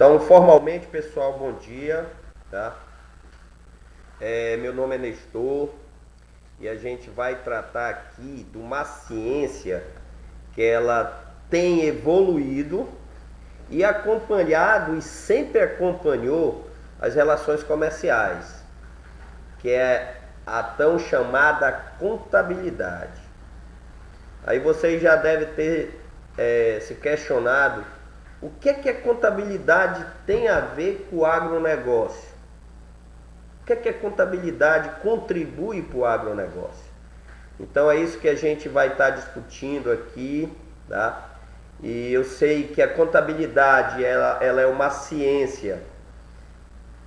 Então, formalmente, pessoal, bom dia, tá? Meu nome é Nestor e a gente vai tratar aqui de uma ciência que ela tem evoluído e acompanhado e sempre acompanhou as relações comerciais, que é a tão chamada contabilidade. Aí vocês já devem ter se questionado o que a contabilidade tem a ver com o agronegócio. O que a contabilidade contribui para o agronegócio? Então é isso que a gente vai estar discutindo aqui, tá? E eu sei que a contabilidade ela é uma ciência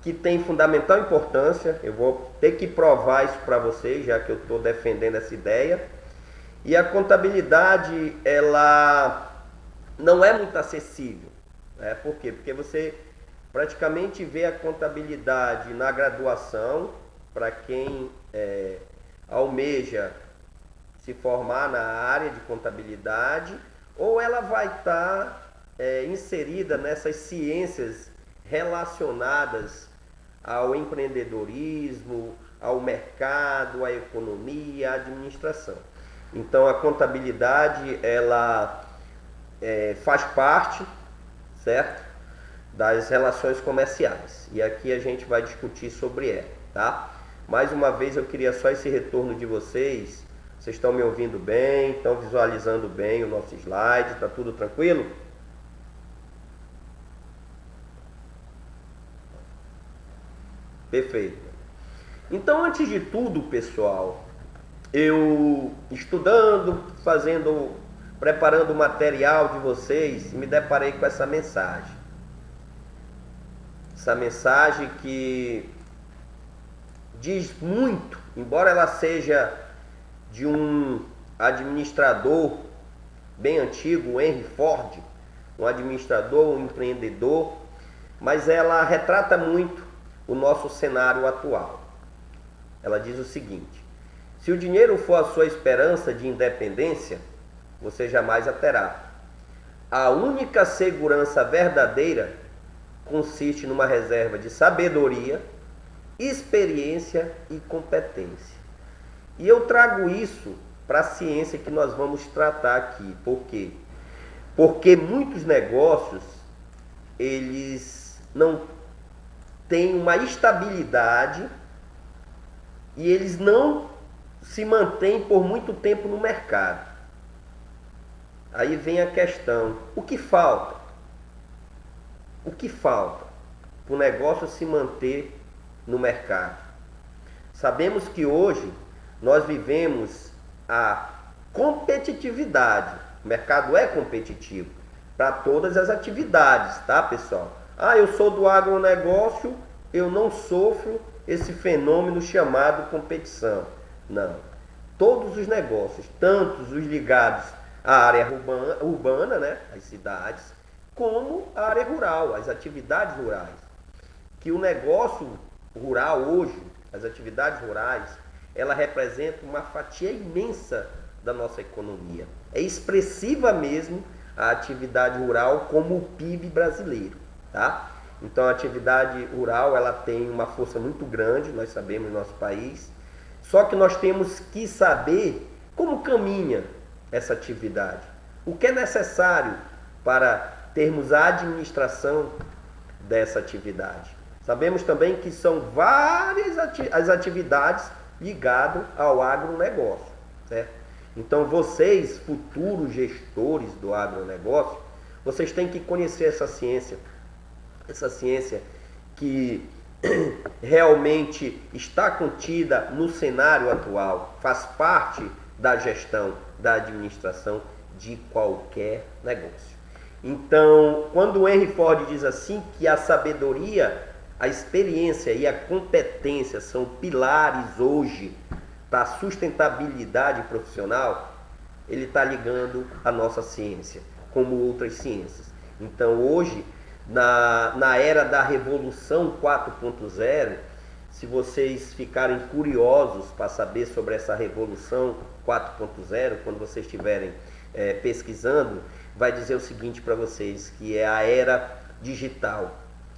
que tem fundamental importância. Eu vou ter que provar isso para vocês, já que eu estou defendendo essa ideia. E a contabilidade ela não é muito acessível, né? Por quê? Porque você praticamente vê a contabilidade na graduação, para quem almeja se formar na área de contabilidade, ou ela vai estar inserida nessas ciências relacionadas ao empreendedorismo, ao mercado, à economia, à administração. Então a contabilidade ela faz parte, certo, das relações comerciais. E aqui a gente vai discutir sobre ela, tá? Mais uma vez eu queria só esse retorno de vocês. Vocês estão me ouvindo bem? Estão visualizando bem o nosso slide? Está tudo tranquilo? Perfeito. Então, antes de tudo, pessoal, eu estudando, preparando o material de vocês, me deparei com essa mensagem. Essa mensagem que diz muito, embora ela seja de um administrador bem antigo, o Henry Ford, um administrador, um empreendedor, mas ela retrata muito o nosso cenário atual. Ela diz o seguinte: se o dinheiro for a sua esperança de independência, você jamais a terá. A única segurança verdadeira consiste numa reserva de sabedoria, experiência e competência. E eu trago isso para a ciência que nós vamos tratar aqui. Por quê? Porque muitos negócios, eles não têm uma estabilidade e eles não se mantêm por muito tempo no mercado. Aí vem a questão: o que falta? O que falta para o negócio se manter no mercado? Sabemos que hoje nós vivemos a competitividade. O mercado é competitivo para todas as atividades, tá, pessoal? Eu sou do agronegócio, eu não sofro esse fenômeno chamado competição. Não. Todos os negócios, tanto os ligados à área urbana, né, as cidades, como a área rural, as atividades rurais. Que o negócio rural hoje, as atividades rurais, ela representa uma fatia imensa da nossa economia. É expressiva mesmo a atividade rural como o PIB brasileiro, tá? Então a atividade rural ela tem uma força muito grande, nós sabemos, no nosso país. Só que nós temos que saber como caminha essa atividade. O que é necessário para termos a administração dessa atividade. Sabemos também que são várias as atividades ligadas ao agronegócio, certo? Então vocês, futuros gestores do agronegócio, vocês têm que conhecer essa ciência que realmente está contida no cenário atual, faz parte da gestão, da administração de qualquer negócio. Então, quando o Henry Ford diz assim que a sabedoria, a experiência e a competência são pilares hoje para a sustentabilidade profissional, ele está ligando a nossa ciência, como outras ciências. Então, hoje, na era da Revolução 4.0, se vocês ficarem curiosos para saber sobre essa Revolução 4.0, quando vocês estiverem pesquisando, vai dizer o seguinte para vocês, que é a era digital.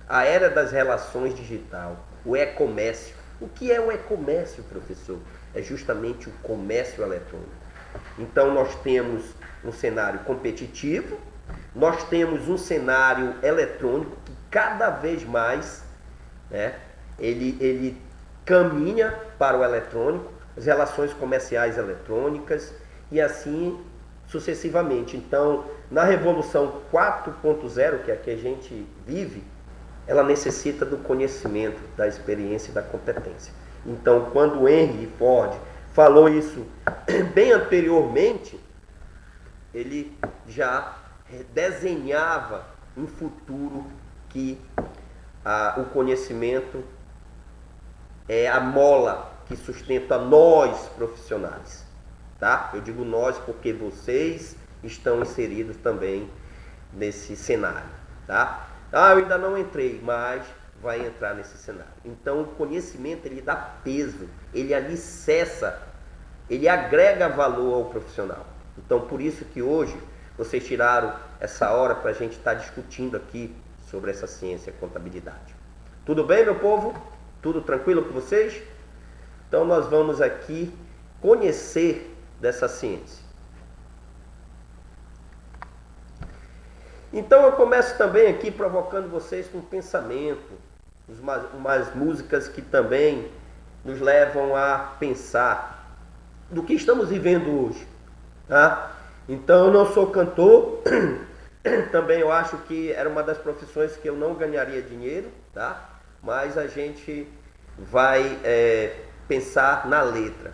a era das relações digital, o e-comércio. O que é o e-comércio, professor? É justamente o comércio eletrônico. Então nós temos um cenário competitivo, nós temos um cenário eletrônico que cada vez mais, né, ele caminha para o eletrônico, as relações comerciais eletrônicas e assim sucessivamente. Então, na Revolução 4.0, que é a que a gente vive, ela necessita do conhecimento, da experiência e da competência. Então, quando Henry Ford falou isso bem anteriormente, ele já desenhava um futuro que o conhecimento é a mola que sustenta nós profissionais, tá? Eu digo nós porque vocês estão inseridos também nesse cenário, tá? Eu ainda não entrei, mas vai entrar nesse cenário. Então, o conhecimento, ele dá peso, ele alicerça, ele agrega valor ao profissional. Então, por isso que hoje vocês tiraram essa hora para a gente estar discutindo aqui sobre essa ciência, contabilidade. Tudo bem, meu povo? Tudo tranquilo com vocês? Então, nós vamos aqui conhecer dessa ciência. Então, eu começo também aqui provocando vocês com um pensamento, umas músicas que também nos levam a pensar do que estamos vivendo hoje, tá? Então, eu não sou cantor, também eu acho que era uma das profissões que eu não ganharia dinheiro, tá? Mas a gente vai pensar na letra.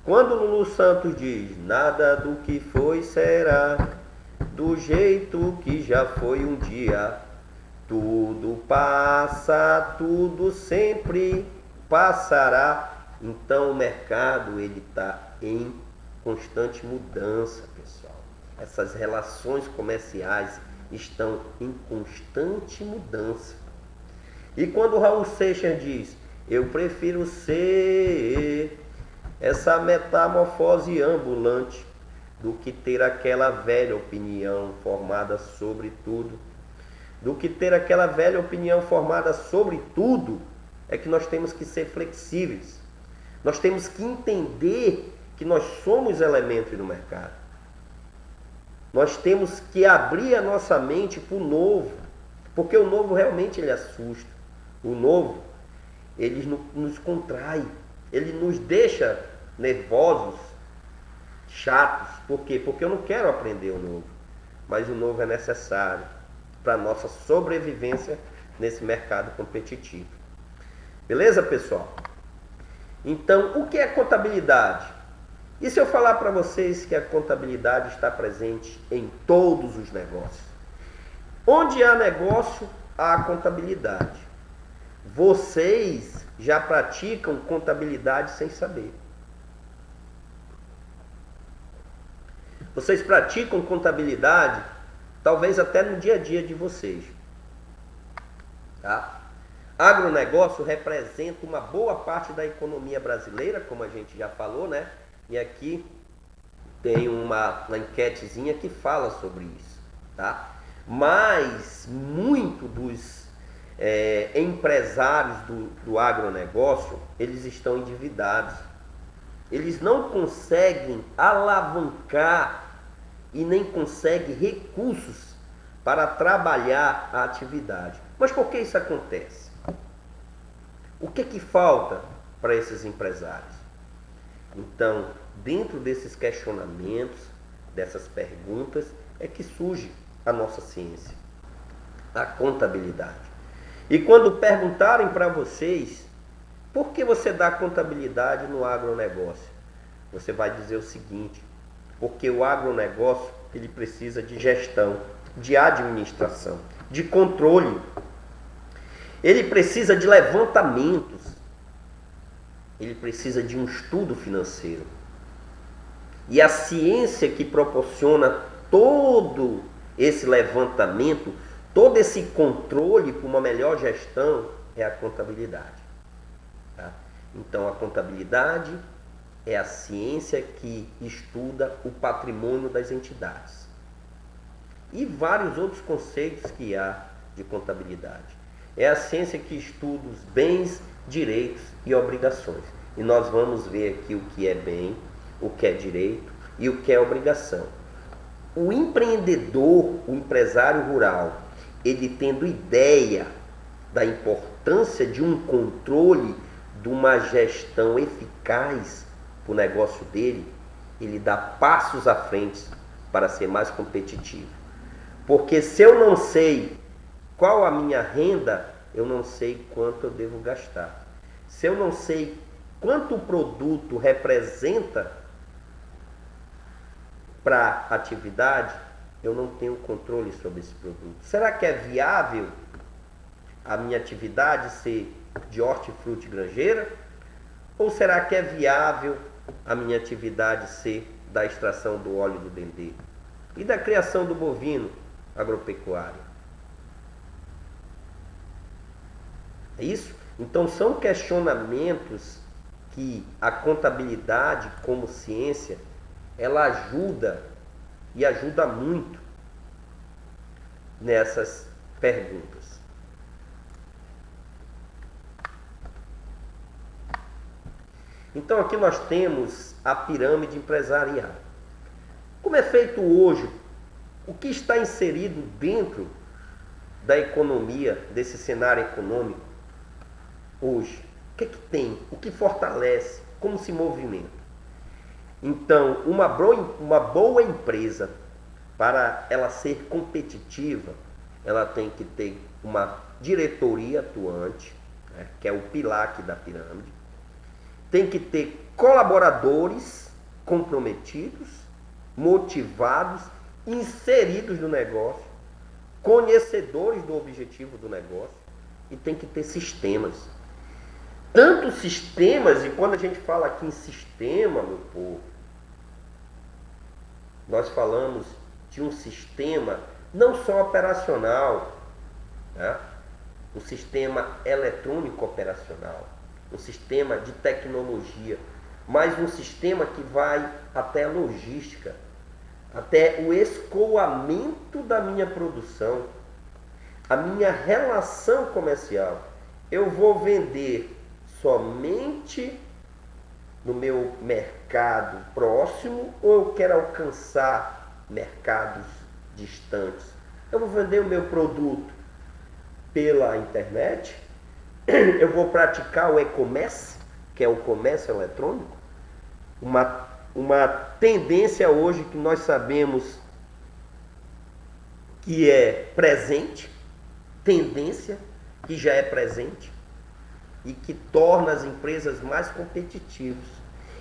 Quando Lulu Santos diz, nada do que foi será do jeito que já foi um dia, tudo passa, tudo sempre passará. Então o mercado ele está em constante mudança, pessoal. Essas relações comerciais estão em constante mudança. E quando o Raul Seixas diz, eu prefiro ser essa metamorfose ambulante do que ter aquela velha opinião formada sobre tudo. Do que ter aquela velha opinião formada sobre tudo, é que nós temos que ser flexíveis. Nós temos que entender que nós somos elementos no mercado. Nós temos que abrir a nossa mente para o novo, porque o novo realmente ele assusta. O novo, ele nos contrai, ele nos deixa nervosos, chatos. Por quê? Porque eu não quero aprender o novo, mas o novo é necessário para a nossa sobrevivência nesse mercado competitivo. Beleza, pessoal? Então, o que é contabilidade? E se eu falar para vocês que a contabilidade está presente em todos os negócios? Onde há negócio, há contabilidade. Vocês já praticam contabilidade sem saber. Vocês praticam contabilidade, talvez até no dia a dia de vocês. Tá? Agronegócio representa uma boa parte da economia brasileira, como a gente já falou, né? E aqui tem uma enquetezinha que fala sobre isso, tá? Mas muito dos empresários do agronegócio, eles estão endividados. Eles não conseguem alavancar e nem conseguem recursos para trabalhar a atividade. Mas por que isso acontece? O que falta para esses empresários? Então, dentro desses questionamentos, dessas perguntas, é que surge a nossa ciência, a contabilidade. E quando perguntarem para vocês, por que você dá contabilidade no agronegócio? Você vai dizer o seguinte, porque o agronegócio ele precisa de gestão, de administração, de controle. Ele precisa de levantamentos. Ele precisa de um estudo financeiro. E a ciência que proporciona todo esse levantamento, todo esse controle para uma melhor gestão é a contabilidade. Tá? Então, a contabilidade é a ciência que estuda o patrimônio das entidades. E vários outros conceitos que há de contabilidade. É a ciência que estuda os bens, direitos e obrigações. E nós vamos ver aqui o que é bem, o que é direito e o que é obrigação. O empreendedor, o empresário rural, ele tendo ideia da importância de um controle, de uma gestão eficaz para o negócio dele, ele dá passos à frente para ser mais competitivo. Porque se eu não sei qual a minha renda, eu não sei quanto eu devo gastar. Se eu não sei quanto o produto representa para a atividade, eu não tenho controle sobre esse produto. Será que é viável a minha atividade ser de hortifruti granjeira? Ou será que é viável a minha atividade ser da extração do óleo do dendê e da criação do bovino agropecuário? É isso? Então são questionamentos que a contabilidade como ciência, ela ajuda e ajuda muito nessas perguntas. Então aqui nós temos a pirâmide empresarial. Como é feito hoje? O que está inserido dentro da economia, desse cenário econômico hoje? O que é que tem? O que fortalece? Como se movimenta? Então, uma boa empresa, para ela ser competitiva, ela tem que ter uma diretoria atuante, né, que é o pilar aqui da pirâmide. Tem que ter colaboradores comprometidos, motivados, inseridos no negócio, conhecedores do objetivo do negócio, e tem que ter sistemas. Tanto sistemas, e quando a gente fala aqui em sistema, meu povo, nós falamos de um sistema não só operacional, né? Um sistema eletrônico operacional, um sistema de tecnologia, mas um sistema que vai até a logística, até o escoamento da minha produção, a minha relação comercial. Eu vou vender somente no meu mercado próximo ou eu quero alcançar mercados distantes? Eu vou vender o meu produto pela internet? Eu vou praticar o e-commerce, que é o comércio eletrônico? Uma tendência hoje que nós sabemos que é presente, tendência que já é presente e que torna as empresas mais competitivas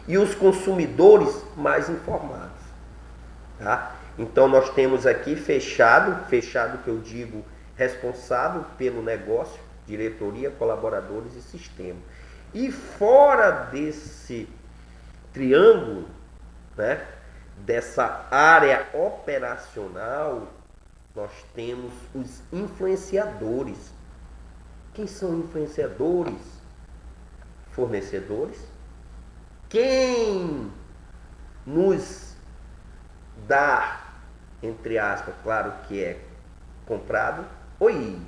e os consumidores mais informados, tá? Então nós temos aqui fechado que eu digo responsável pelo negócio, diretoria, colaboradores e sistema. E fora desse triângulo, né, dessa área operacional, nós temos os influenciadores. Quem são influenciadores? Fornecedores. Quem nos dá, entre aspas, claro que é comprado. Oi!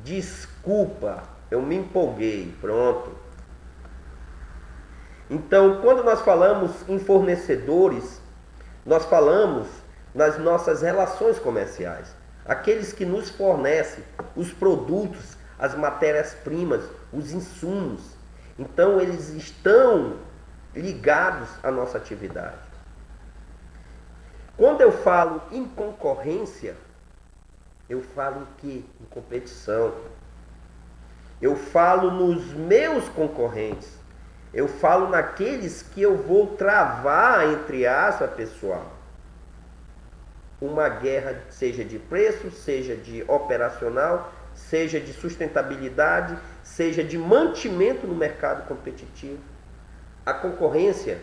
Desculpa, eu me empolguei. Pronto. Então, quando nós falamos em fornecedores, nós falamos nas nossas relações comerciais. Aqueles que nos fornecem os produtos, as matérias-primas, os insumos. Então, eles estão ligados à nossa atividade. Quando eu falo em concorrência, eu falo em quê? Em competição. Eu falo nos meus concorrentes. Eu falo naqueles que eu vou travar, entre aspas, pessoal, uma guerra, seja de preço, seja de operacional, seja de sustentabilidade, seja de mantimento no mercado competitivo. A concorrência,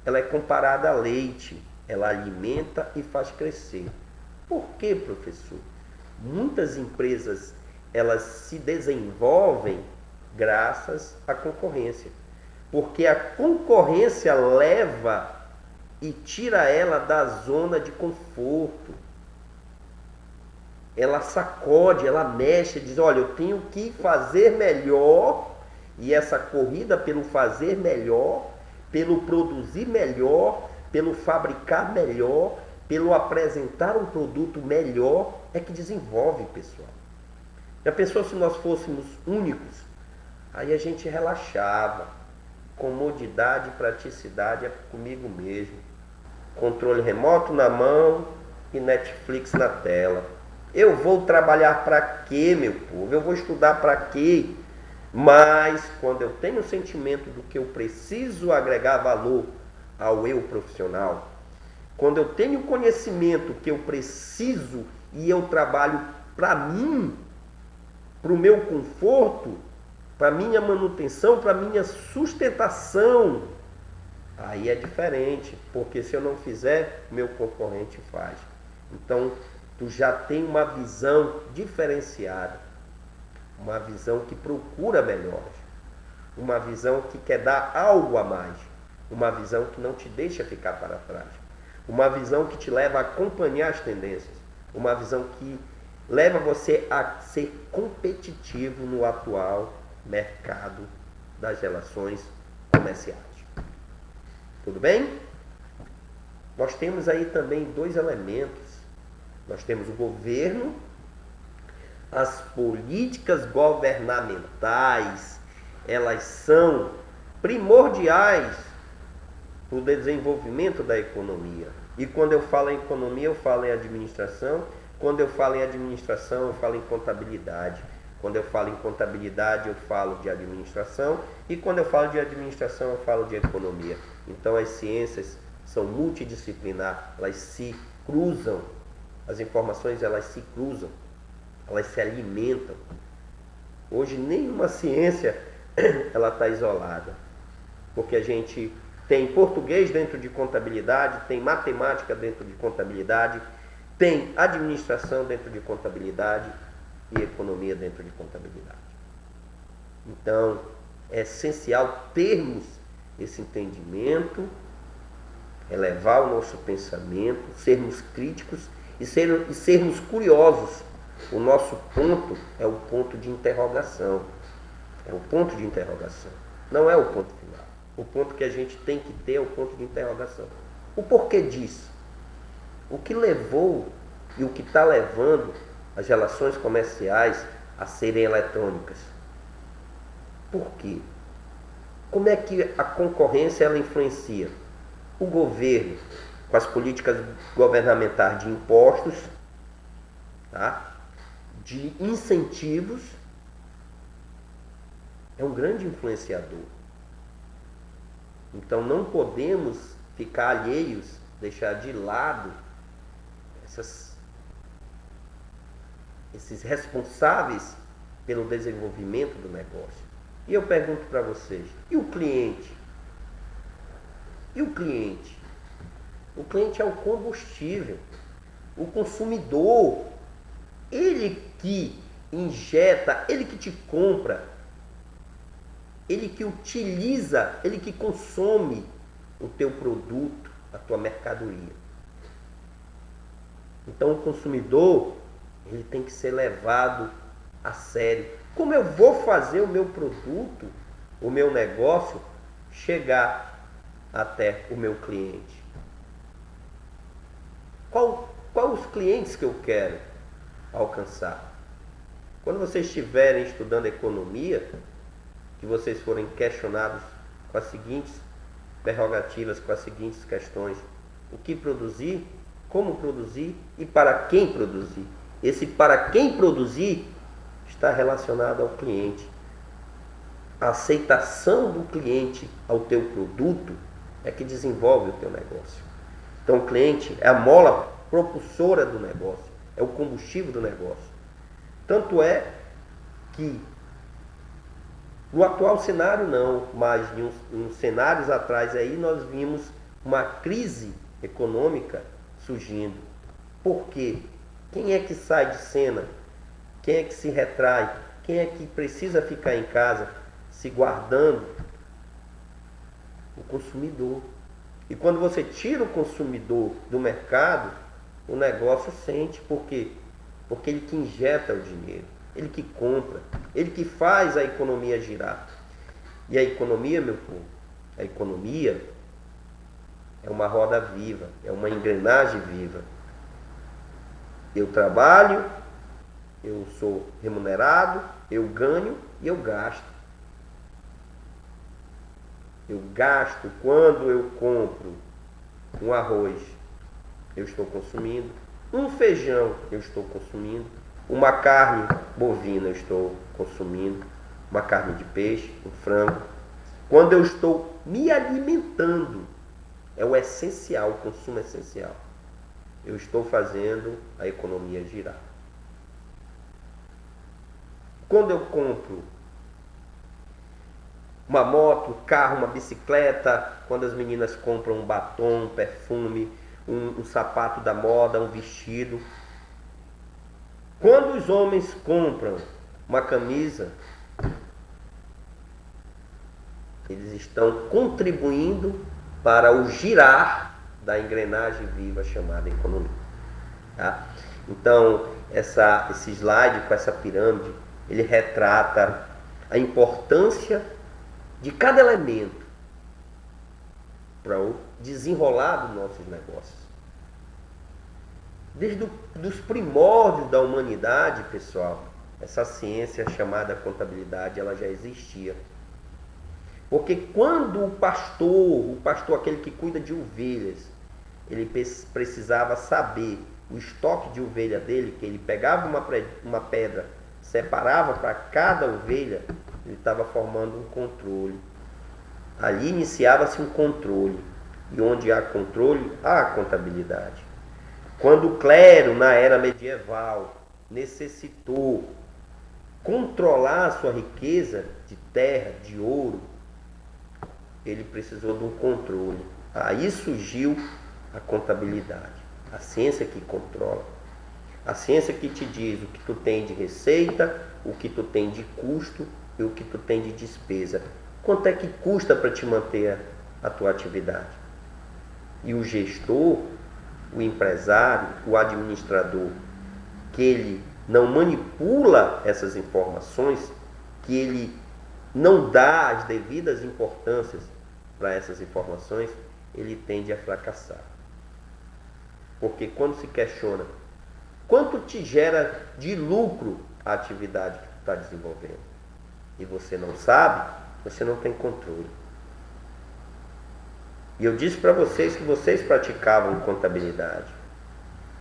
ela é comparada a leite, ela alimenta e faz crescer. Por quê, professor? Muitas empresas, elas se desenvolvem graças à concorrência. Porque a concorrência leva e tira ela da zona de conforto. Ela sacode, ela mexe, diz, olha, eu tenho que fazer melhor, e essa corrida pelo fazer melhor, pelo produzir melhor, pelo fabricar melhor, pelo apresentar um produto melhor, é que desenvolve, pessoal. Já pensou se nós fôssemos únicos? Aí a gente relaxava. Comodidade e praticidade é comigo mesmo. Controle remoto na mão e Netflix na tela. Eu vou trabalhar para quê, meu povo? Eu vou estudar para quê? Mas quando eu tenho o sentimento do que eu preciso agregar valor ao eu profissional, quando eu tenho conhecimento que eu preciso e eu trabalho para mim, para o meu conforto, para minha manutenção, para minha sustentação, aí é diferente, porque se eu não fizer, meu concorrente faz. Então, tu já tem uma visão diferenciada, uma visão que procura melhores, uma visão que quer dar algo a mais, uma visão que não te deixa ficar para trás, uma visão que te leva a acompanhar as tendências, uma visão que leva você a ser competitivo no atual mercado das relações comerciais. Tudo bem? Nós temos aí também dois elementos. Nós temos o governo, as políticas governamentais, elas são primordiais para o desenvolvimento da economia. E quando eu falo em economia, eu falo em administração. Quando eu falo em administração, eu falo em contabilidade. Quando eu falo em contabilidade, eu falo de administração. E quando eu falo de administração, eu falo de economia. Então, as ciências são multidisciplinares, elas se cruzam. As informações, elas se cruzam, elas se alimentam. Hoje, nenhuma ciência ela está isolada. Porque a gente tem português dentro de contabilidade, tem matemática dentro de contabilidade, tem administração dentro de contabilidade e economia dentro de contabilidade. Então, é essencial termos esse entendimento, elevar o nosso pensamento, sermos críticos e sermos curiosos. O nosso ponto é o ponto de interrogação. É o ponto de interrogação. Não é o ponto final. O ponto que a gente tem que ter é o ponto de interrogação. O porquê disso? O que levou e o que está levando as relações comerciais a serem eletrônicas? Por quê? Como é que a concorrência ela influencia? O governo, com as políticas governamentais de impostos, tá? De incentivos, é um grande influenciador. Então não podemos ficar alheios, deixar de lado esses responsáveis pelo desenvolvimento do negócio. E eu pergunto para vocês, e o cliente? E o cliente? O cliente é o combustível, o consumidor, ele que injeta, ele que te compra, ele que utiliza, ele que consome o teu produto, a tua mercadoria. Então o consumidor, ele tem que ser levado a sério. Como eu vou fazer o meu produto, o meu negócio, chegar até o meu cliente? Qual os clientes que eu quero alcançar? Quando vocês estiverem estudando economia, que vocês forem questionados com as seguintes prerrogativas, com as seguintes questões: o que produzir, como produzir e para quem produzir. Esse para quem produzir está relacionado ao cliente. A aceitação do cliente ao teu produto é que desenvolve o teu negócio. Então o cliente é a mola propulsora do negócio, é o combustível do negócio. Tanto é que no atual cenário não, mas em uns cenários atrás aí nós vimos uma crise econômica surgindo. Por quê? Quem é que sai de cena? Quem é que se retrai? Quem é que precisa ficar em casa se guardando? O consumidor. E quando você tira o consumidor do mercado, o negócio sente. Por quê? Porque ele que injeta o dinheiro, ele que compra, ele que faz a economia girar. E a economia, meu povo, a economia é uma roda viva, é uma engrenagem viva. Eu trabalho, eu sou remunerado, eu ganho e eu gasto. Eu gasto quando eu compro um arroz, eu estou consumindo. Um feijão, eu estou consumindo. Uma carne bovina, eu estou consumindo. Uma carne de peixe, um frango. Quando eu estou me alimentando, é o essencial, o consumo essencial. Eu estou fazendo a economia girar. Quando eu compro uma moto, um carro, uma bicicleta, quando as meninas compram um batom, um perfume, um sapato da moda, um vestido. Quando os homens compram uma camisa, eles estão contribuindo para o girar da engrenagem viva chamada economia. Tá? Então, esse slide com essa pirâmide, ele retrata a importância de cada elemento para o desenrolar dos nossos negócios. Desde os primórdios da humanidade, pessoal, essa ciência chamada contabilidade, ela já existia. Porque quando o pastor aquele que cuida de ovelhas, ele precisava saber o estoque de ovelha dele, que ele pegava uma pedra, separava para cada ovelha, ele estava formando um controle. Ali iniciava-se um controle. E onde há controle, há contabilidade. Quando o clero, na era medieval, necessitou controlar a sua riqueza de terra, de ouro, ele precisou de um controle. Aí surgiu a contabilidade, a ciência que controla, a ciência que te diz o que tu tem de receita, o que tu tem de custo e o que tu tem de despesa. Quanto é que custa para te manter a tua atividade? E o gestor, o empresário, o administrador, que ele não manipula essas informações, que ele não dá as devidas importâncias para essas informações, ele tende a fracassar. Porque quando se questiona quanto te gera de lucro a atividade que tu está desenvolvendo, e você não sabe, você não tem controle. E eu disse para vocês que vocês praticavam contabilidade.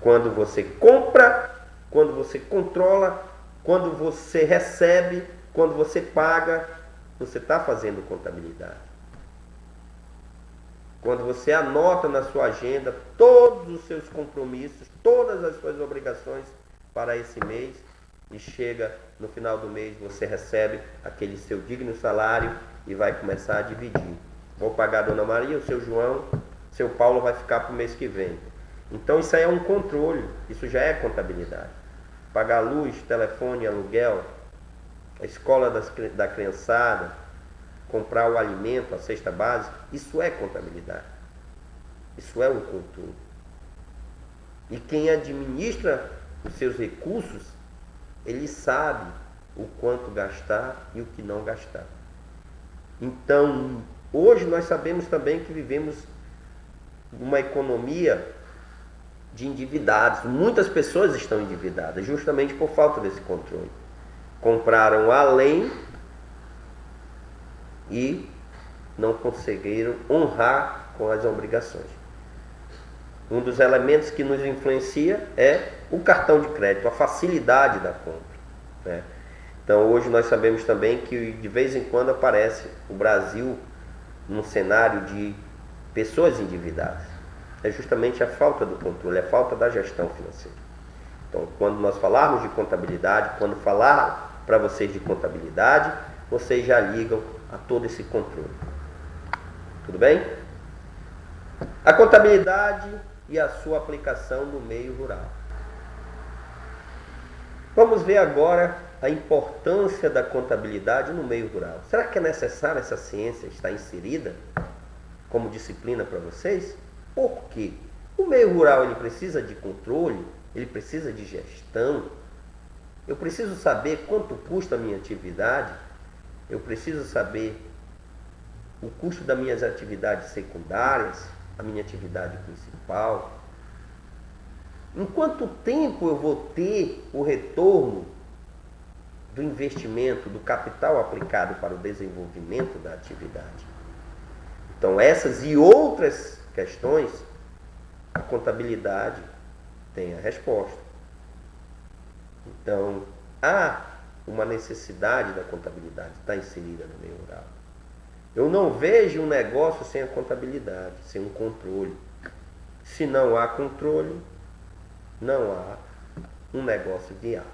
Quando você compra, quando você controla, quando você recebe, quando você paga, você está fazendo contabilidade. Quando você anota na sua agenda todos os seus compromissos, todas as suas obrigações para esse mês, e chega no final do mês, você recebe aquele seu digno salário e vai começar a dividir. Vou pagar a Dona Maria, o seu João, seu Paulo vai ficar para o mês que vem. Então isso aí é um controle, isso já é contabilidade. Pagar luz, telefone, aluguel, a escola da criançada, comprar o alimento, a cesta básica, isso é contabilidade. Isso é um controle. E quem administra os seus recursos, ele sabe o quanto gastar e o que não gastar. Então, hoje nós sabemos também que vivemos uma economia de endividados. Muitas pessoas estão endividadas justamente por falta desse controle. Compraram além e não conseguiram honrar com as obrigações. Um dos elementos que nos influencia é o cartão de crédito, a facilidade da compra, né? Então hoje nós sabemos também que de vez em quando aparece o Brasil num cenário de pessoas endividadas. É justamente a falta do controle, a falta da gestão financeira. Então quando nós falarmos de contabilidade, quando falar para vocês de contabilidade, vocês já ligam a todo esse controle. Tudo bem? A contabilidade e a sua aplicação no meio rural. Vamos ver agora a importância da contabilidade no meio rural. Será que é necessário essa ciência estar inserida? como disciplina para vocês. Por quê? O meio rural ele precisa de controle, ele precisa de gestão. Eu preciso saber quanto custa a minha atividade, eu preciso saber o custo das minhas atividades secundárias, a minha atividade principal. Em quanto tempo eu vou ter o retorno do investimento, do capital aplicado para o desenvolvimento da atividade? Então, essas e outras questões, a contabilidade tem a resposta. Então, há uma necessidade da contabilidade estar inserida no meio rural. Eu não vejo um negócio sem a contabilidade, sem um controle. Se não há controle, não há um negócio viável.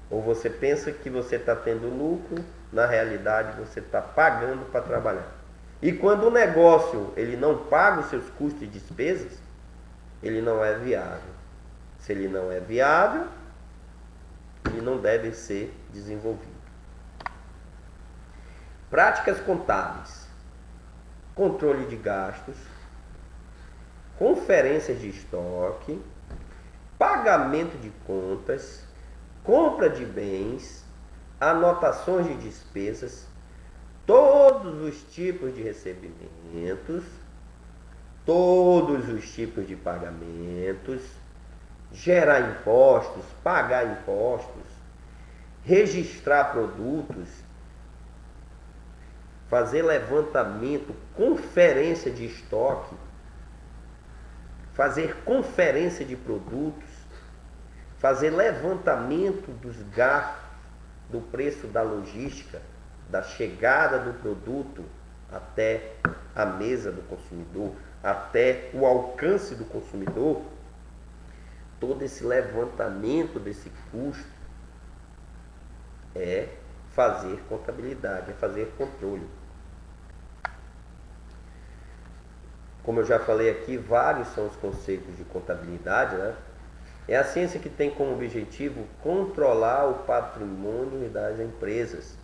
Ou você pensa que você está tendo lucro, na realidade você está pagando para trabalhar. E quando o negócio ele não paga os seus custos e despesas, ele não é viável. Se ele não é viável, ele não deve ser desenvolvido. Práticas contábeis: controle de gastos, conferências de estoque, pagamento de contas, compra de bens, anotações de despesas, todos os tipos de recebimentos, todos os tipos de pagamentos, gerar impostos, pagar impostos, registrar produtos, fazer levantamento, conferência de estoque, fazer conferência de produtos, fazer levantamento dos gastos, do preço da logística, da chegada do produto até a mesa do consumidor, até o alcance do consumidor. Todo esse levantamento desse custo é fazer contabilidade, é fazer controle. Como eu já falei aqui, vários são os conceitos de contabilidade, né? É a ciência que tem como objetivo controlar o patrimônio das empresas.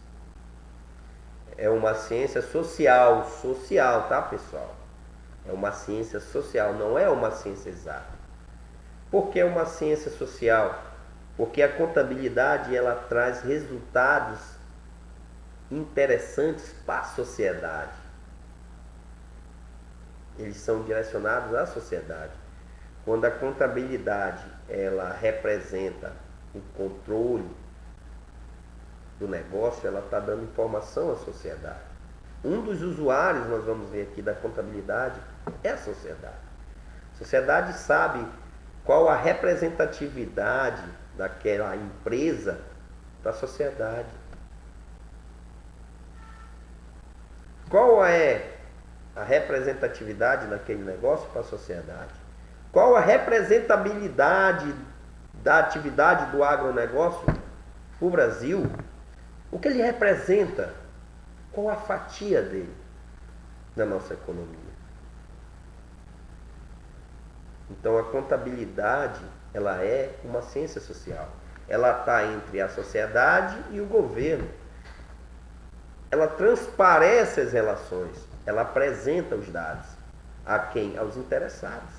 É uma ciência social, tá, pessoal? É uma ciência social, não é uma ciência exata. Por que é uma ciência social? Porque a contabilidade ela traz resultados interessantes para a sociedade. Eles são direcionados à sociedade. Quando a contabilidade ela representa o controle do negócio, ela está dando informação à sociedade. Um dos usuários, nós vamos ver aqui, da contabilidade é a sociedade. A sociedade sabe qual a representatividade daquela empresa para a sociedade. Qual é a representatividade daquele negócio para a sociedade? Qual a representabilidade da atividade do agronegócio para o Brasil? O que ele representa? Qual a fatia dele na nossa economia? Então a contabilidade ela é uma ciência social. Ela está entre a sociedade e o governo. Ela transparece as relações. Ela apresenta os dados. A quem? Aos interessados.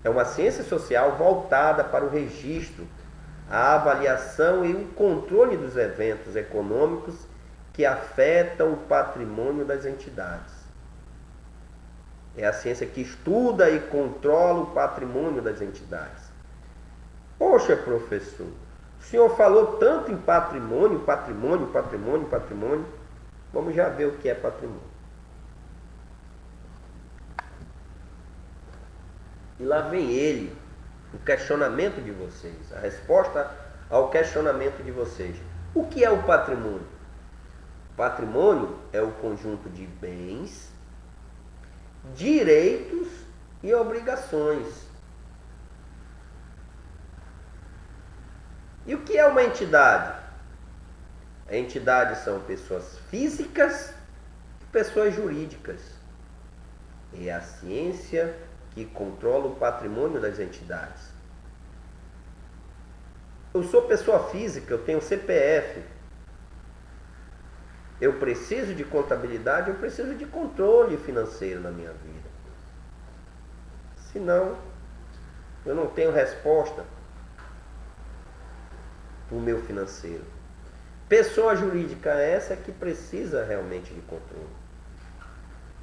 É uma ciência social voltada para o registro, a avaliação e o controle dos eventos econômicos que afetam o patrimônio das entidades. É a ciência que estuda e controla o patrimônio das entidades. Poxa, professor, o senhor falou tanto em patrimônio. Vamos já ver o que é patrimônio. E lá vem ele, o questionamento de vocês, a resposta ao questionamento de vocês. O que é o patrimônio? Patrimônio é o conjunto de bens, direitos e obrigações. E o que é uma entidade? A entidade são pessoas físicas e pessoas jurídicas. É a ciência que controla o patrimônio das entidades. Eu sou pessoa física, eu tenho CPF. eu preciso de contabilidade, eu preciso de controle financeiro na minha vida. Senão, eu não tenho resposta para o meu financeiro. Pessoa jurídica é essa que precisa realmente de controle.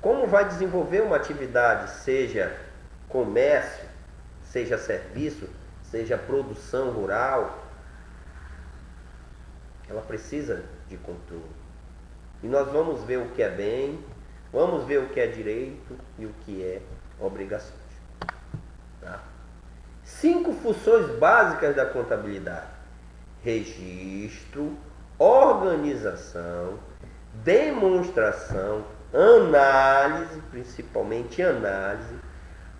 Como vai desenvolver uma atividade, seja comércio, seja serviço, seja produção rural, ela precisa de controle. E nós vamos ver o que é bem, vamos ver o que é direito e o que é obrigações. Tá? 5 funções básicas da contabilidade: registro, organização, demonstração, análise, principalmente análise,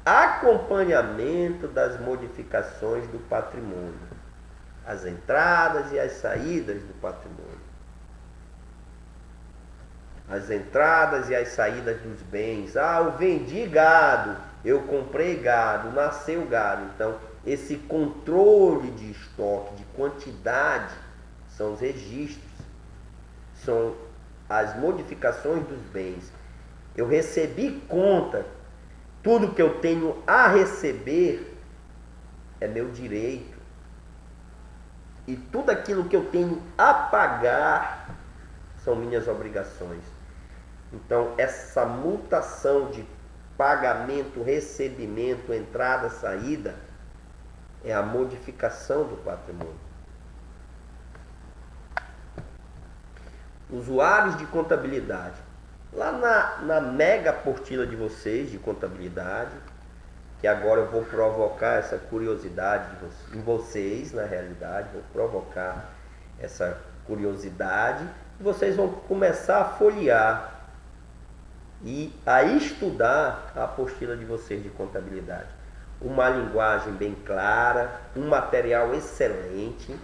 acompanhamento das modificações do patrimônio, as entradas e as saídas do patrimônio, as entradas e as saídas dos bens. Eu vendi gado, eu comprei gado, nasceu gado. Então, esse controle de estoque, de quantidade, são os registros, são as modificações dos bens. Eu recebi conta, tudo que eu tenho a receber é meu direito. E tudo aquilo que eu tenho a pagar são minhas obrigações. Então, essa mutação de pagamento, recebimento, entrada, saída, é a modificação do patrimônio. Usuários de contabilidade. Lá na mega apostila de vocês, de contabilidade, que agora eu vou provocar essa curiosidade em vocês, na realidade, vou provocar essa curiosidade, e vocês vão começar a folhear e a estudar a apostila de vocês de contabilidade. Uma linguagem bem clara, um material excelente.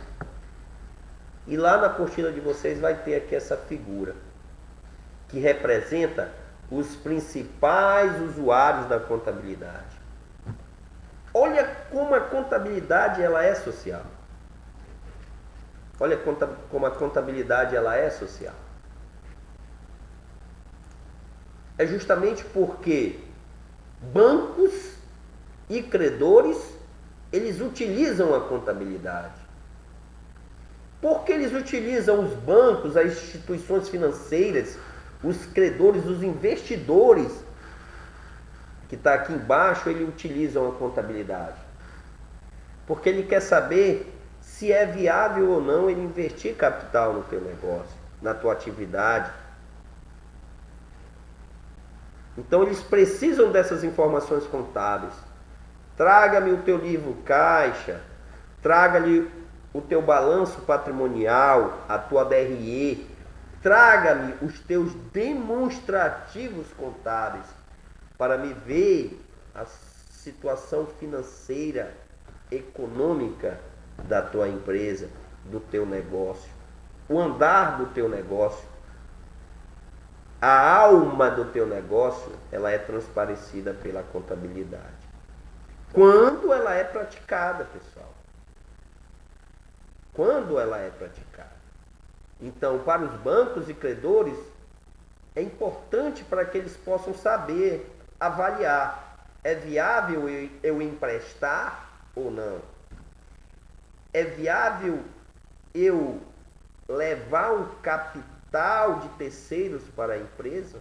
E lá na apostila de vocês vai ter aqui essa figura, que representa os principais usuários da contabilidade. Olha como a contabilidade ela é social. Olha como a contabilidade ela é social. É justamente porque bancos e credores, eles utilizam a contabilidade. Porque eles utilizam os bancos, as instituições financeiras, os credores, os investidores, que está aqui embaixo, eles utilizam a contabilidade. Porque ele quer saber se é viável ou não ele investir capital no teu negócio, na tua atividade. Então eles precisam dessas informações contábeis. Traga-me o teu livro caixa, traga-lhe o teu balanço patrimonial, a tua DRE, traga-me os teus demonstrativos contábeis para me ver a situação financeira, econômica da tua empresa, do teu negócio, o andar do teu negócio. A alma do teu negócio, ela é transparecida pela contabilidade. Quando ela é praticada, pessoal. Quando ela é praticada. Então, para os bancos e credores, é importante para que eles possam saber, avaliar. É viável eu emprestar ou não? É viável eu levar um capital de terceiros para a empresa?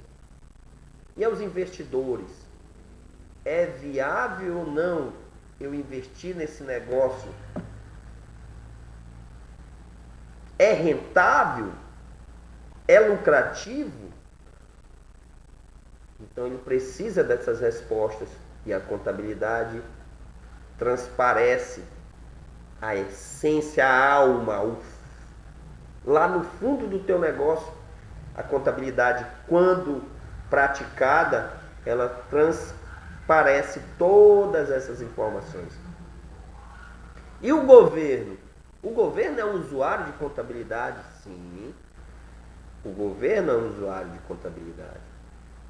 E aos investidores, é viável ou não eu investir nesse negócio? É rentável? É lucrativo? Então ele precisa dessas respostas e a contabilidade transparece a essência, a alma, lá no fundo do teu negócio. A contabilidade, quando praticada, ela transparece todas essas informações. E o governo? O governo é um usuário de contabilidade? Sim. O governo é um usuário de contabilidade.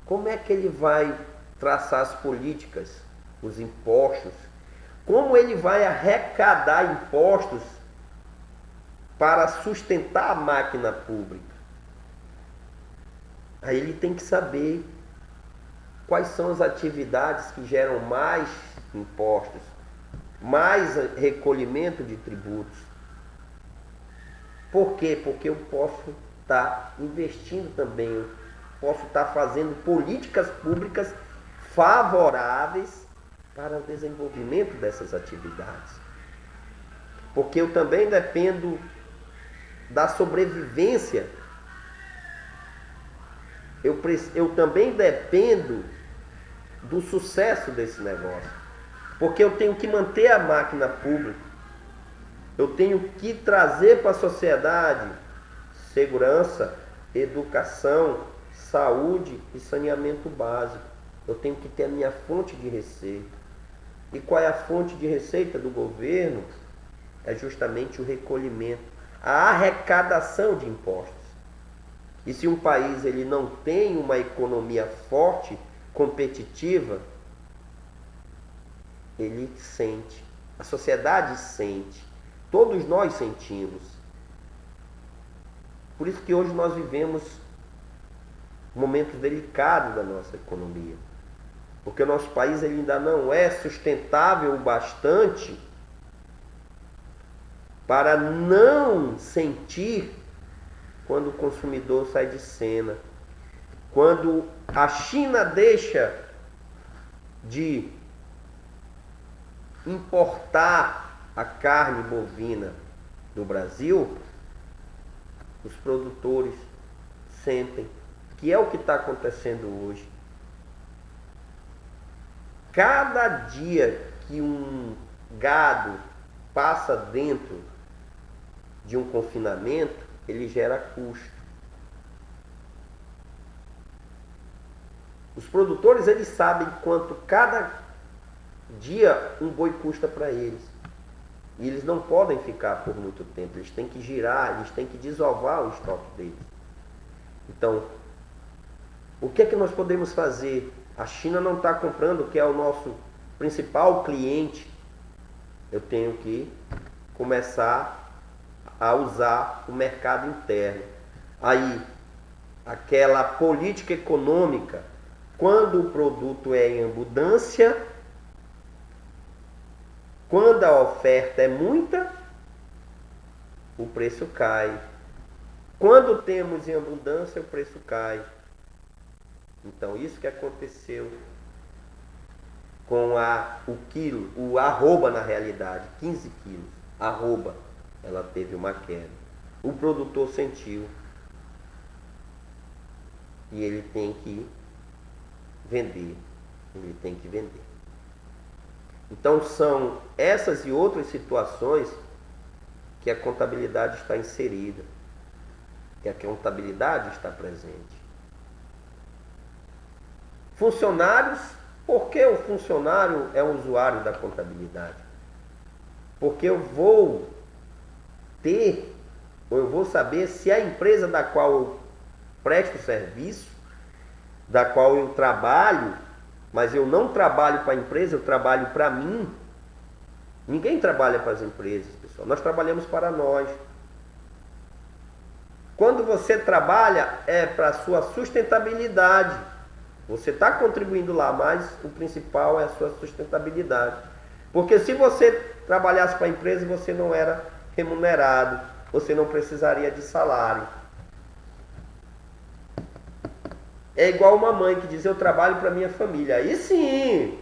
Como é que ele vai traçar as políticas, os impostos? Como ele vai arrecadar impostos para sustentar a máquina pública? Aí ele tem que saber quais são as atividades que geram mais impostos, mais recolhimento de tributos. Por quê? Porque eu posso estar investindo também, eu posso estar fazendo políticas públicas favoráveis para o desenvolvimento dessas atividades. Porque eu também dependo da sobrevivência, eu também dependo do sucesso desse negócio. Porque eu tenho que manter a máquina pública, eu tenho que trazer para a sociedade segurança, educação, saúde e saneamento básico. Eu tenho que ter a minha fonte de receita. E qual é a fonte de receita do governo? É justamente o recolhimento, a arrecadação de impostos. E se um país ele não tem uma economia forte, competitiva, ele sente, a sociedade sente, todos nós sentimos. Por isso que hoje nós vivemos momentos delicados da nossa economia, porque o nosso país ele ainda não é sustentável o bastante para não sentir quando o consumidor sai de cena, quando a China deixa de importar a carne bovina do Brasil, os produtores sentem que é o que está acontecendo hoje. Cada dia que um gado passa dentro de um confinamento, ele gera custo. Os produtores eles sabem quanto cada dia um boi custa para eles. E eles não podem ficar por muito tempo, eles têm que girar, eles têm que desovar o estoque deles. Então, o que é que nós podemos fazer? A China não está comprando, que é o nosso principal cliente. Eu tenho que começar a usar o mercado interno. Aí, aquela política econômica, quando o produto é em abundância, quando a oferta é muita, o preço cai. Quando temos em abundância, o preço cai. Então, isso que aconteceu com o quilo, o arroba na realidade, 15 quilos, arroba, ela teve uma queda. O produtor sentiu e ele tem que vender, ele tem que vender. Então são essas e outras situações que a contabilidade está inserida, que a contabilidade está presente. Funcionários, por que o funcionário é um usuário da contabilidade? Porque eu vou ter, ou eu vou saber se a empresa da qual eu presto serviço, da qual eu trabalho, mas eu não trabalho para a empresa, eu trabalho para mim. Ninguém trabalha para as empresas, pessoal. Nós trabalhamos para nós. Quando você trabalha, é para a sua sustentabilidade. Você está contribuindo lá, mas o principal é a sua sustentabilidade. Porque se você trabalhasse para a empresa, você não era remunerado, você não precisaria de salário. É igual uma mãe que diz, eu trabalho para minha família. Aí sim!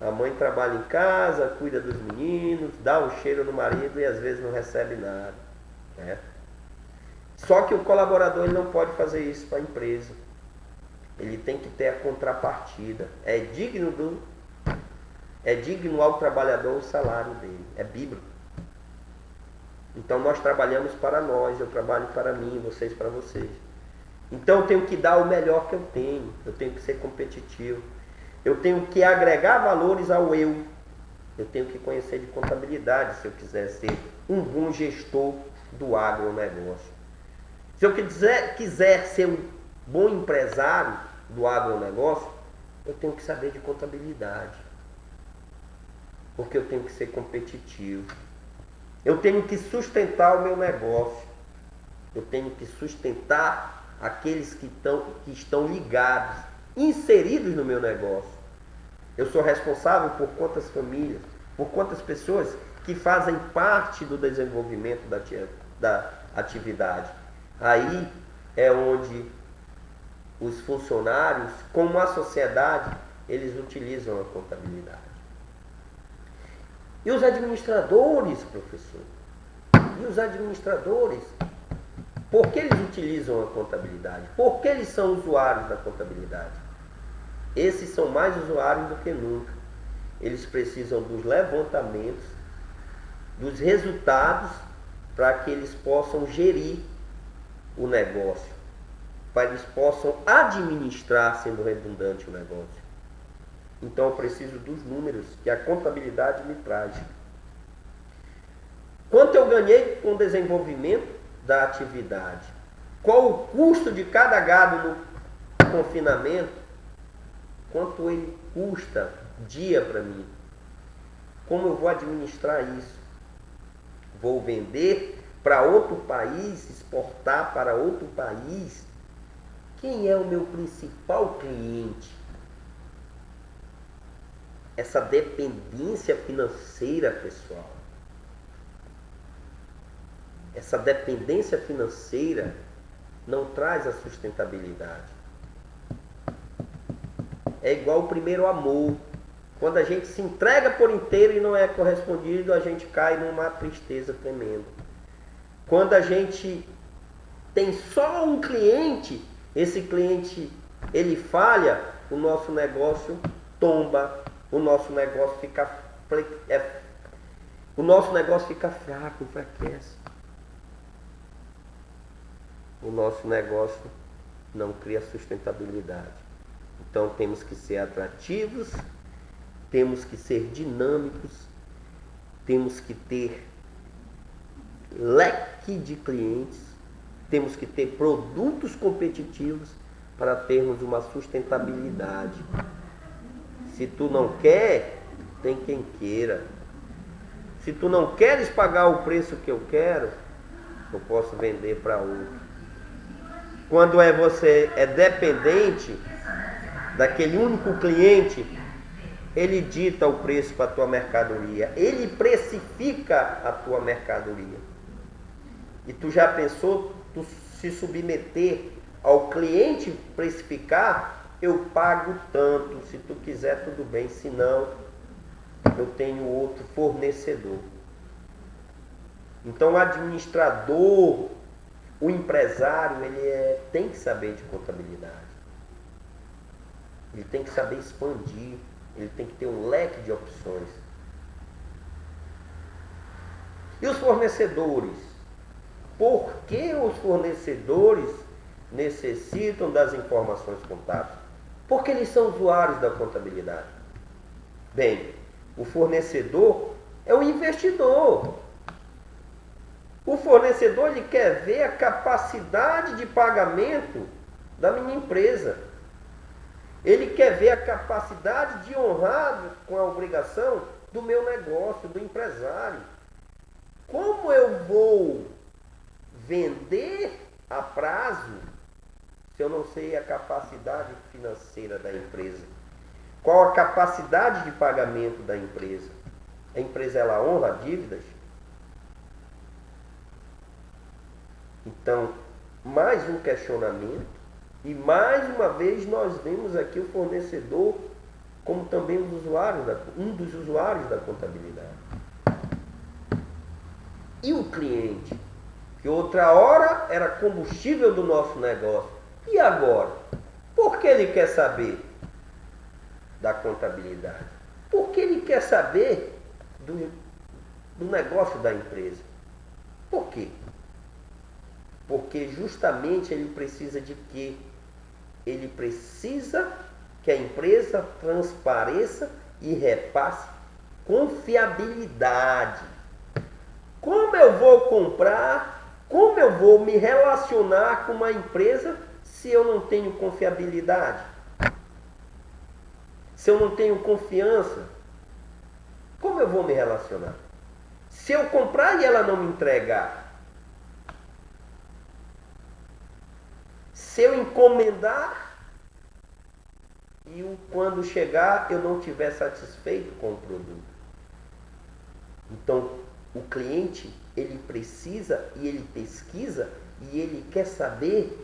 A mãe trabalha em casa, cuida dos meninos, dá um cheiro no marido e às vezes não recebe nada. Né? Só que o colaborador ele não pode fazer isso para a empresa. Ele tem que ter a contrapartida. É digno ao trabalhador o salário dele. É bíblico. Então nós trabalhamos para nós, eu trabalho para mim, vocês para vocês. Então eu tenho que dar o melhor que eu tenho que ser competitivo, eu tenho que agregar valores ao eu tenho que conhecer de contabilidade se eu quiser ser um bom gestor do agronegócio. Se eu quiser ser um bom empresário do agronegócio, eu tenho que saber de contabilidade, porque eu tenho que ser competitivo, eu tenho que sustentar o meu negócio. eu tenho que sustentar aqueles que estão ligados, inseridos no meu negócio. Eu sou responsável por quantas famílias, por quantas pessoas que fazem parte do desenvolvimento da atividade. Aí é onde os funcionários, como a sociedade, eles utilizam a contabilidade. E os administradores, professor? E os administradores? Por que eles utilizam a contabilidade? Por que eles são usuários da contabilidade? Esses são mais usuários do que nunca. Eles precisam dos levantamentos, dos resultados, para que eles possam gerir o negócio, para que eles possam administrar, sendo redundante, o negócio. Então eu preciso dos números que a contabilidade me traz. Quanto eu ganhei com o desenvolvimento da atividade? Qual o custo de cada gado no confinamento? Quanto ele custa dia para mim? Como eu vou administrar isso? Vou vender para outro país, exportar para outro país? Quem é o meu principal cliente? Essa dependência financeira, pessoal. Essa dependência financeira não traz a sustentabilidade. É igual o primeiro amor. Quando a gente se entrega por inteiro e não é correspondido, a gente cai numa tristeza tremenda. Quando a gente tem só um cliente, esse cliente ele falha, o nosso negócio tomba, o nosso negócio fica fraco, enfraquece. O nosso negócio não cria sustentabilidade. Então temos que ser atrativos, temos que ser dinâmicos, temos que ter leque de clientes, temos que ter produtos competitivos para termos uma sustentabilidade. Se tu não quer, tem quem queira. Se tu não queres pagar o preço que eu quero, eu posso vender para outro. Quando você é dependente daquele único cliente, ele dita o preço para a tua mercadoria, ele precifica a tua mercadoria. E tu já pensou, tu se submeter ao cliente precificar? Eu pago tanto, se tu quiser tudo bem, se não, eu tenho outro fornecedor. Então o administrador, o empresário, ele tem que saber de contabilidade. Ele tem que saber expandir, ele tem que ter um leque de opções. E os fornecedores? Por que os fornecedores necessitam das informações contábeis? Porque eles são usuários da contabilidade. Bem, o fornecedor é o investidor. O fornecedor ele quer ver a capacidade de pagamento da minha empresa. Ele quer ver a capacidade de honrar com a obrigação do meu negócio, do empresário. Como eu vou vender a prazo se eu não sei a capacidade financeira da empresa? Qual a capacidade de pagamento da empresa? A empresa ela honra dívidas? Então, mais um questionamento. E mais uma vez nós vemos aqui o fornecedor como também um dos usuários da contabilidade. E o cliente, que outra hora era combustível do nosso negócio. E agora? Por que ele quer saber da contabilidade? Por que ele quer saber do negócio da empresa? Por quê? Porque justamente ele precisa de quê? Ele precisa que a empresa transpareça e repasse confiabilidade. Como eu vou comprar, como eu vou me relacionar com uma empresa se eu não tenho confiabilidade? Se eu não tenho confiança, como eu vou me relacionar? Se eu comprar e ela não me entregar, se eu encomendar e quando chegar eu não estiver satisfeito com o produto. Então, o cliente, ele precisa e ele pesquisa e ele quer saber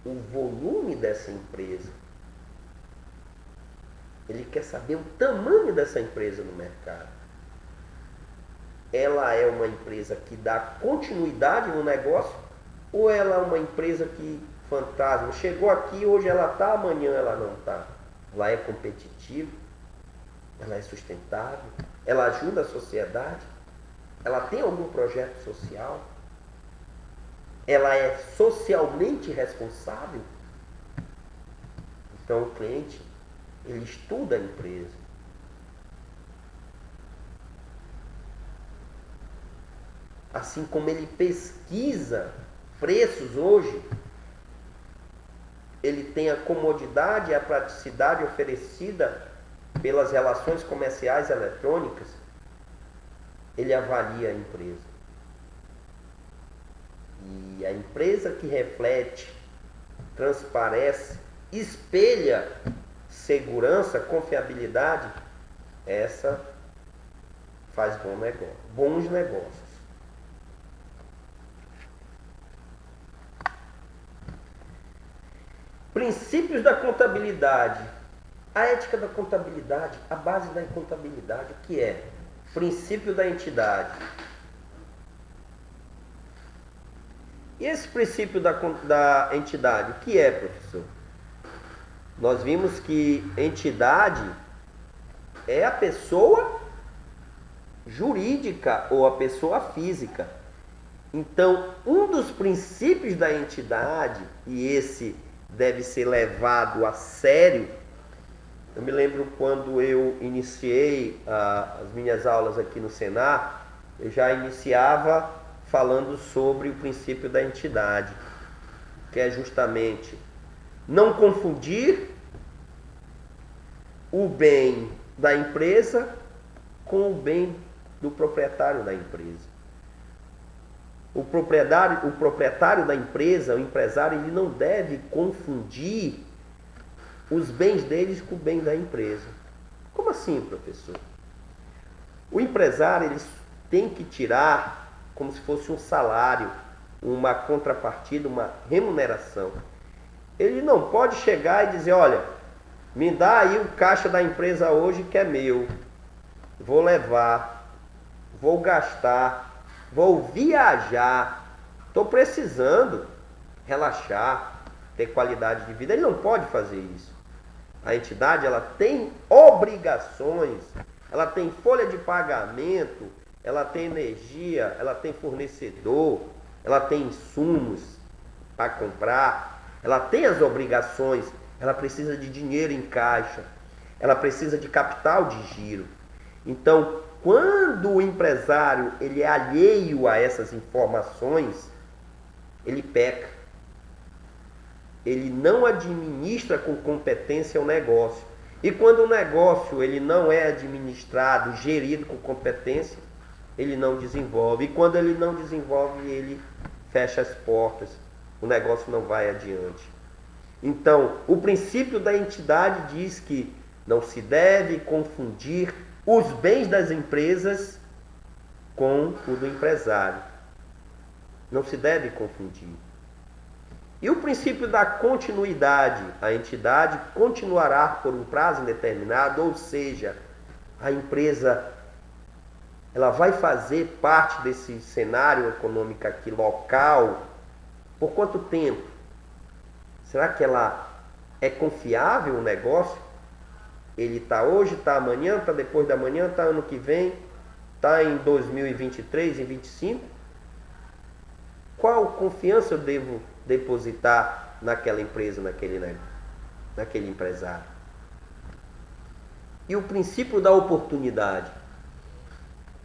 o volume dessa empresa. Ele quer saber o tamanho dessa empresa no mercado. Ela é uma empresa que dá continuidade no negócio ou ela é uma empresa que fantasma? Chegou aqui, hoje ela está, amanhã ela não está. Ela é competitiva, ela é sustentável, ela ajuda a sociedade, ela tem algum projeto social, ela é socialmente responsável. Então o cliente, ele estuda a empresa. Assim como ele pesquisa preços hoje, ele tem a comodidade e a praticidade oferecida pelas relações comerciais eletrônicas, ele avalia a empresa. E a empresa que reflete, transparece, espelha segurança, confiabilidade, essa faz bons negócios. Princípios da contabilidade. A ética da contabilidade, a base da contabilidade, o que é? Princípio da entidade. E esse princípio da entidade, o que é, professor? Nós vimos que entidade é a pessoa jurídica ou a pessoa física. Então, um dos princípios da entidade, e esse deve ser levado a sério, eu me lembro quando eu iniciei as minhas aulas aqui no Senar, eu já iniciava falando sobre o princípio da entidade, que é justamente não confundir o bem da empresa com o bem do proprietário da empresa. O proprietário da empresa, o empresário, ele não deve confundir os bens deles com o bem da empresa. Como assim, professor? O empresário, ele tem que tirar como se fosse um salário, uma contrapartida, uma remuneração. Ele não pode chegar e dizer, olha, me dá aí o caixa da empresa hoje que é meu, vou levar, vou gastar, vou viajar, estou precisando relaxar, ter qualidade de vida. Ele não pode fazer isso. A entidade, ela tem obrigações, ela tem folha de pagamento, ela tem energia, ela tem fornecedor, ela tem insumos para comprar, ela tem as obrigações, ela precisa de dinheiro em caixa, ela precisa de capital de giro. Então, quando o empresário ele é alheio a essas informações, ele peca. Ele não administra com competência o negócio. E quando o negócio ele não é administrado, gerido com competência, ele não desenvolve. E quando ele não desenvolve, ele fecha as portas. O negócio não vai adiante. Então, o princípio da entidade diz que não se deve confundir os bens das empresas com o do empresário. Não se deve confundir. E o princípio da continuidade, a entidade continuará por um prazo indeterminado, ou seja, a empresa ela vai fazer parte desse cenário econômico aqui local por quanto tempo? Será que ela é confiável o negócio? Ele está hoje, está amanhã, está depois da manhã, está ano que vem, está em 2023, em 2025? Qual confiança eu devo depositar naquela empresa, naquele empresário? E o princípio da oportunidade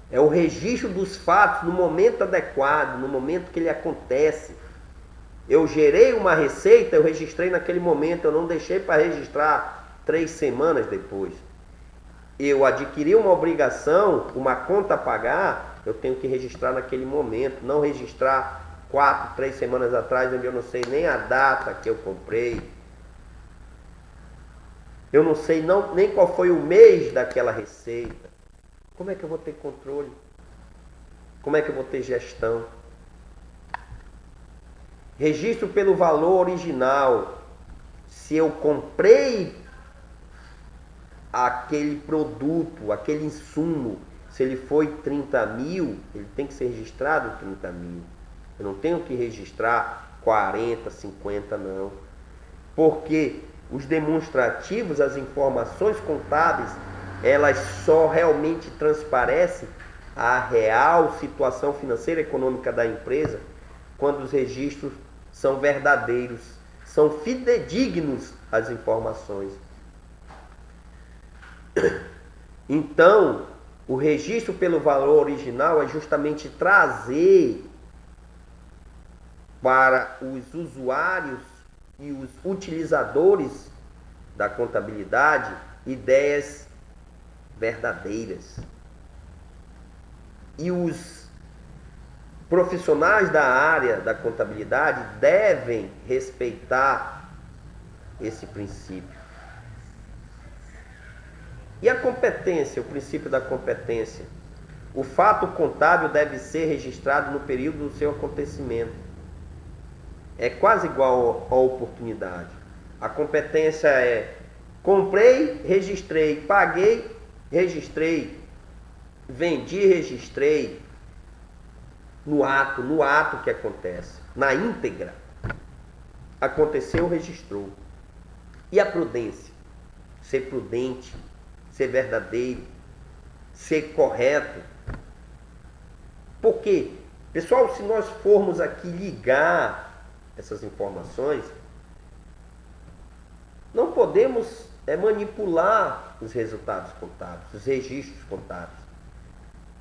é o registro dos fatos no momento adequado, no momento que ele acontece. Eu gerei uma receita, eu registrei naquele momento, eu não deixei para registrar 3 semanas depois. Eu adquiri uma obrigação, uma conta a pagar, eu tenho que registrar naquele momento, não registrar 4, 3 semanas atrás, onde eu não sei nem a data que eu comprei. Eu não sei nem qual foi o mês daquela receita. Como é que eu vou ter controle? Como é que eu vou ter gestão? Registro pelo valor original. Se eu comprei aquele produto, aquele insumo, se ele foi 30 mil, ele tem que ser registrado 30 mil. Eu não tenho que registrar 40, 50, não. Porque os demonstrativos, as informações contábeis, elas só realmente transparecem a real situação financeira e econômica da empresa quando os registros são verdadeiros, são fidedignos as informações. Então, o registro pelo valor original é justamente trazer para os usuários e os utilizadores da contabilidade ideias verdadeiras. E os profissionais da área da contabilidade devem respeitar esse princípio. E a competência, o princípio da competência? O fato contábil deve ser registrado no período do seu acontecimento. É quase igual à oportunidade. A competência é: comprei, registrei, paguei, registrei, vendi, registrei. No ato que acontece, na íntegra. Aconteceu, registrou. E a prudência? Ser prudente, ser verdadeiro, ser correto. Por quê? Pessoal, se nós formos aqui ligar essas informações, não podemos manipular os resultados contábeis, os registros contábeis.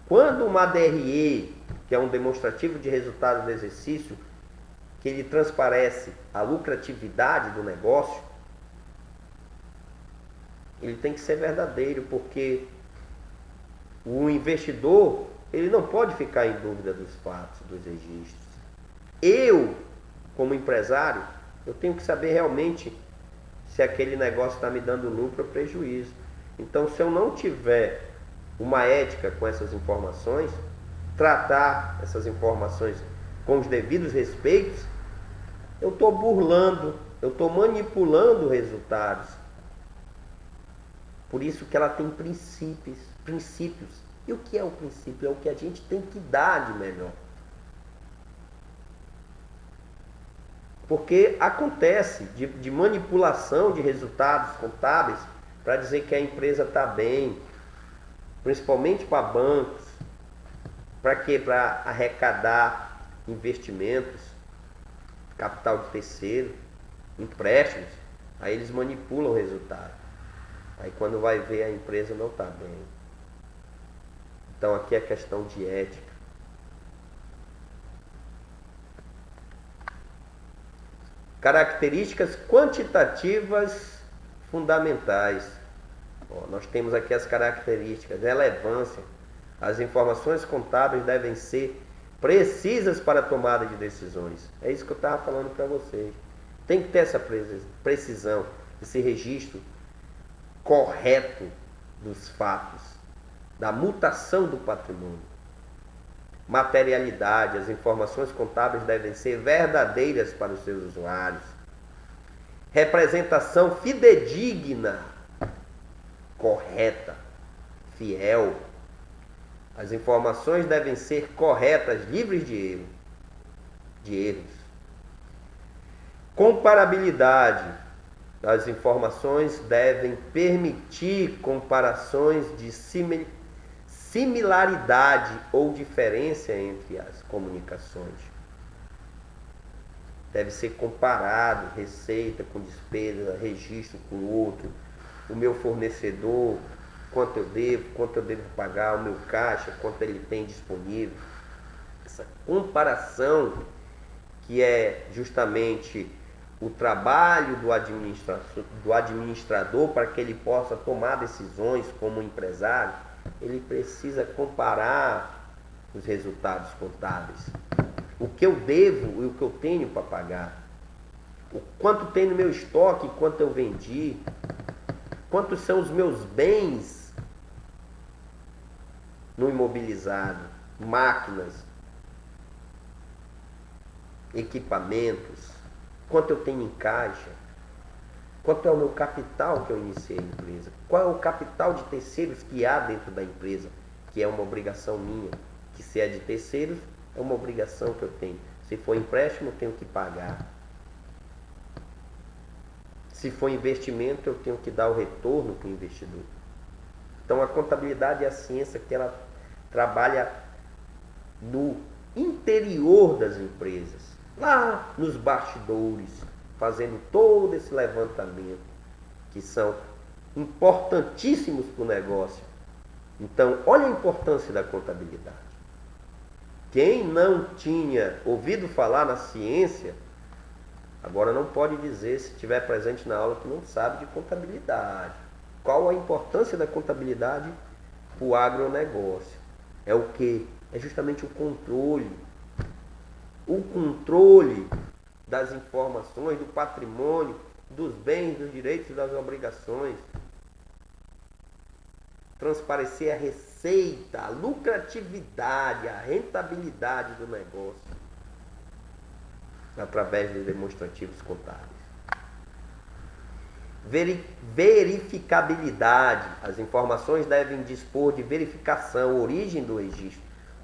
Quando uma DRE, que é um demonstrativo de resultado do exercício, que ele transparece a lucratividade do negócio, ele tem que ser verdadeiro, porque o investidor, ele não pode ficar em dúvida dos fatos, dos registros. Eu, como empresário, eu tenho que saber realmente se aquele negócio está me dando lucro ou prejuízo. Então, se eu não tiver uma ética com essas informações, tratar essas informações com os devidos respeitos, eu estou burlando, eu estou manipulando resultados. Por isso que ela tem princípios. E o que é o princípio? É o que a gente tem que dar de melhor. Porque acontece de manipulação de resultados contábeis para dizer que a empresa está bem, principalmente para bancos. Para quê? Para arrecadar investimentos, capital de terceiro, empréstimos. Aí eles manipulam o resultado. Aí quando vai ver, a empresa não está bem. Então aqui é questão de ética. Características quantitativas fundamentais. Nós temos aqui as características. Relevância. As informações contábeis devem ser precisas para a tomada de decisões. É isso que eu estava falando para vocês. Tem que ter essa precisão, esse registro correto dos fatos, da mutação do patrimônio. Materialidade. As informações contábeis devem ser verdadeiras para os seus usuários. Representação fidedigna, correta, fiel. As informações devem ser corretas, livres de erros. Comparabilidade. As informações devem permitir comparações de similaridade ou diferença entre as comunicações. Deve ser comparado receita com despesa, registro com outro, o meu fornecedor, quanto eu devo pagar, o meu caixa, quanto ele tem disponível. Essa comparação, que é justamente o trabalho do administrador para que ele possa tomar decisões como empresário, ele precisa comparar os resultados contábeis. o que eu devo e o que eu tenho para pagar, o quanto tem no meu estoque, quanto eu vendi, quantos são os meus bens no imobilizado, máquinas, equipamentos, quanto eu tenho em caixa, quanto é o meu capital que eu iniciei a empresa, qual é o capital de terceiros que há dentro da empresa, que é uma obrigação minha, que se é de terceiros, é uma obrigação que eu tenho. Se for empréstimo, eu tenho que pagar. Se for investimento, eu tenho que dar o retorno para o investidor. Então, a contabilidade é a ciência que ela trabalha no interior das empresas, lá nos bastidores, fazendo todo esse levantamento, que são importantíssimos para o negócio. Então, olha a importância da contabilidade. Quem não tinha ouvido falar na ciência, agora não pode dizer, se estiver presente na aula, que não sabe de contabilidade. Qual a importância da contabilidade para o agronegócio? É o quê? É justamente o controle. O controle das informações, do patrimônio, dos bens, dos direitos e das obrigações. Transparecer a receita, a lucratividade, a rentabilidade do negócio através de demonstrativos contábeis. Verificabilidade. As informações devem dispor de verificação, origem do registro.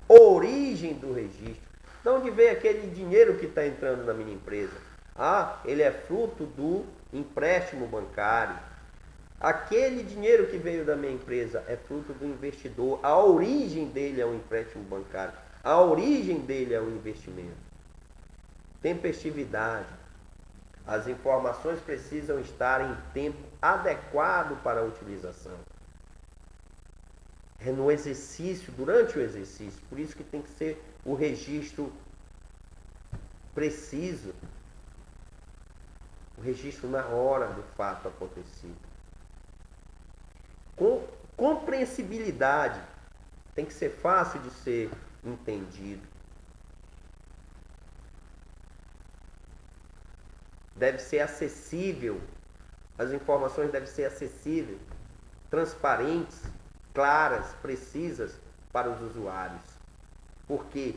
Origem do registro. De onde veio aquele dinheiro que está entrando na minha empresa? Ah, ele é fruto do empréstimo bancário. Aquele dinheiro que veio da minha empresa é fruto do investidor. A origem dele é um empréstimo bancário. A origem dele é um investimento. Tempestividade. As informações precisam estar em tempo adequado para a utilização. É no exercício, durante o exercício. Por isso que tem que ser o registro preciso. O registro na hora do fato acontecido. Compreensibilidade. Tem que ser fácil de ser entendido. Deve ser acessível, as informações devem ser acessíveis, transparentes, claras, precisas para os usuários. Por quê?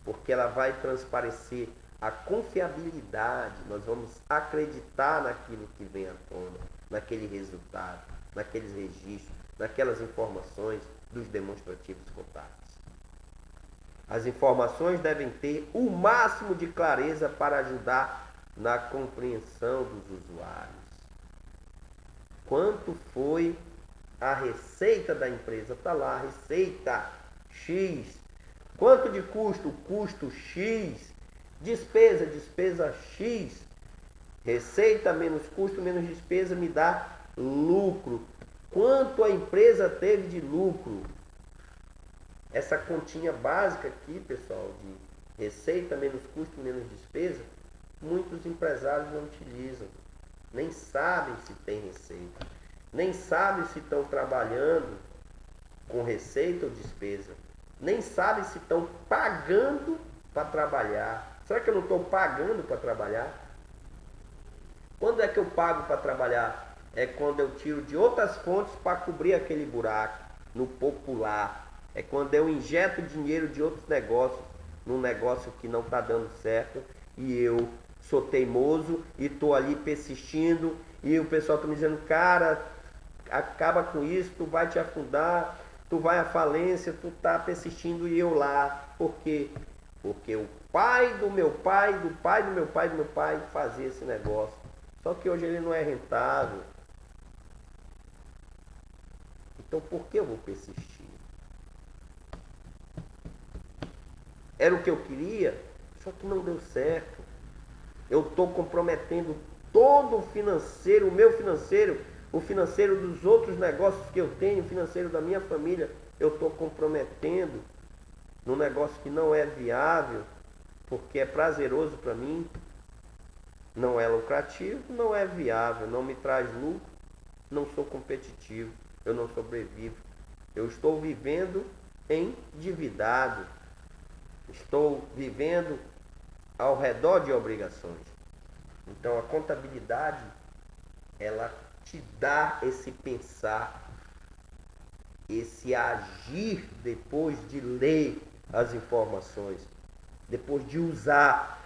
Porque ela vai transparecer a confiabilidade, nós vamos acreditar naquilo que vem à tona, naquele resultado, naqueles registros, naquelas informações dos demonstrativos contábeis. As informações devem ter o máximo de clareza para ajudar na compreensão dos usuários. Quanto foi a receita da empresa? Está lá, receita X. Quanto de custo? Custo X. Despesa, despesa X. Receita menos custo menos despesa me dá lucro. Quanto a empresa teve de lucro? Essa continha básica aqui, pessoal, de receita menos custo menos despesa, muitos empresários não utilizam, nem sabem se tem receita, nem sabem se estão trabalhando com receita ou despesa, nem sabem se estão pagando para trabalhar. Será que eu não estou pagando para trabalhar? Quando é que eu pago para trabalhar? É quando eu tiro de outras fontes para cobrir aquele buraco, no popular. É quando eu injeto dinheiro de outros negócios, num negócio que não está dando certo, e eu sou teimoso e estou ali persistindo, e o pessoal está me dizendo, cara, acaba com isso, tu vai te afundar, tu vai à falência, tu está persistindo, e eu lá. Por quê? Porque o pai do meu pai, do pai do meu pai, do meu pai fazia esse negócio. Só que hoje ele não é rentável. Então por que eu vou persistir? Era o que eu queria, só que não deu certo. Eu estou comprometendo todo o financeiro, o meu financeiro, o financeiro dos outros negócios que eu tenho, o financeiro da minha família, eu estou comprometendo num negócio que não é viável, porque é prazeroso para mim, não é lucrativo, não é viável, não me traz lucro, não sou competitivo, eu não sobrevivo. Eu estou vivendo endividado, estou vivendo ao redor de obrigações. Então a contabilidade, ela te dá esse pensar, esse agir depois de ler as informações, depois de usar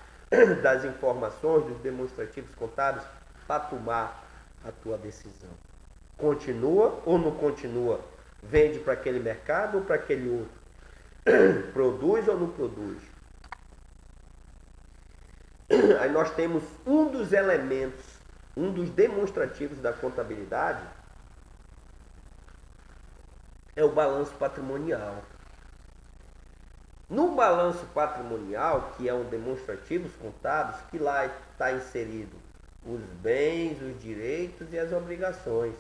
das informações, dos demonstrativos contábeis para tomar a tua decisão. Continua ou não continua? Vende para aquele mercado ou para aquele outro? Produz ou não produz? Aí nós temos um dos elementos, um dos demonstrativos da contabilidade, é o balanço patrimonial. No balanço patrimonial, que é um demonstrativos contábeis, que lá está inserido os bens, os direitos e as obrigações.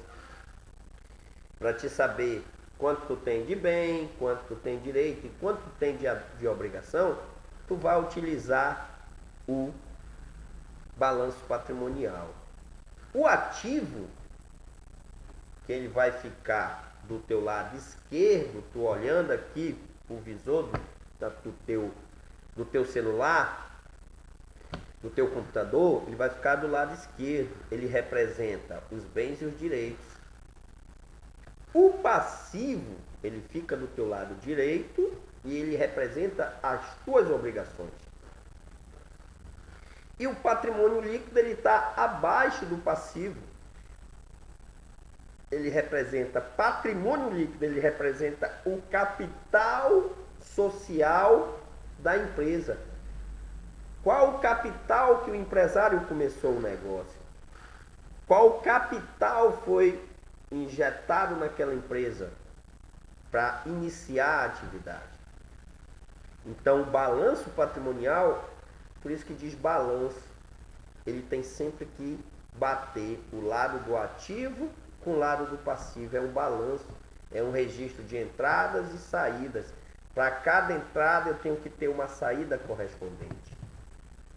Para te saber quanto tu tem de bem, quanto tu tem de direito e quanto tu tem de obrigação, tu vai utilizar o balanço patrimonial. O ativo, que ele vai ficar do teu lado esquerdo, tu olhando aqui o visor do teu celular, do teu computador, ele vai ficar do lado esquerdo. Ele representa os bens e os direitos. O passivo, ele fica do teu lado direito e ele representa as tuas obrigações. E o patrimônio líquido, ele está abaixo do passivo. Ele representa patrimônio líquido, ele representa o capital social da empresa. Qual o capital que o empresário começou o negócio? Qual o capital foi injetado naquela empresa para iniciar a atividade? Então, o balanço patrimonial, por isso que diz balanço, ele tem sempre que bater o lado do ativo com o lado do passivo. É um balanço, é um registro de entradas e saídas. Para cada entrada eu tenho que ter uma saída correspondente.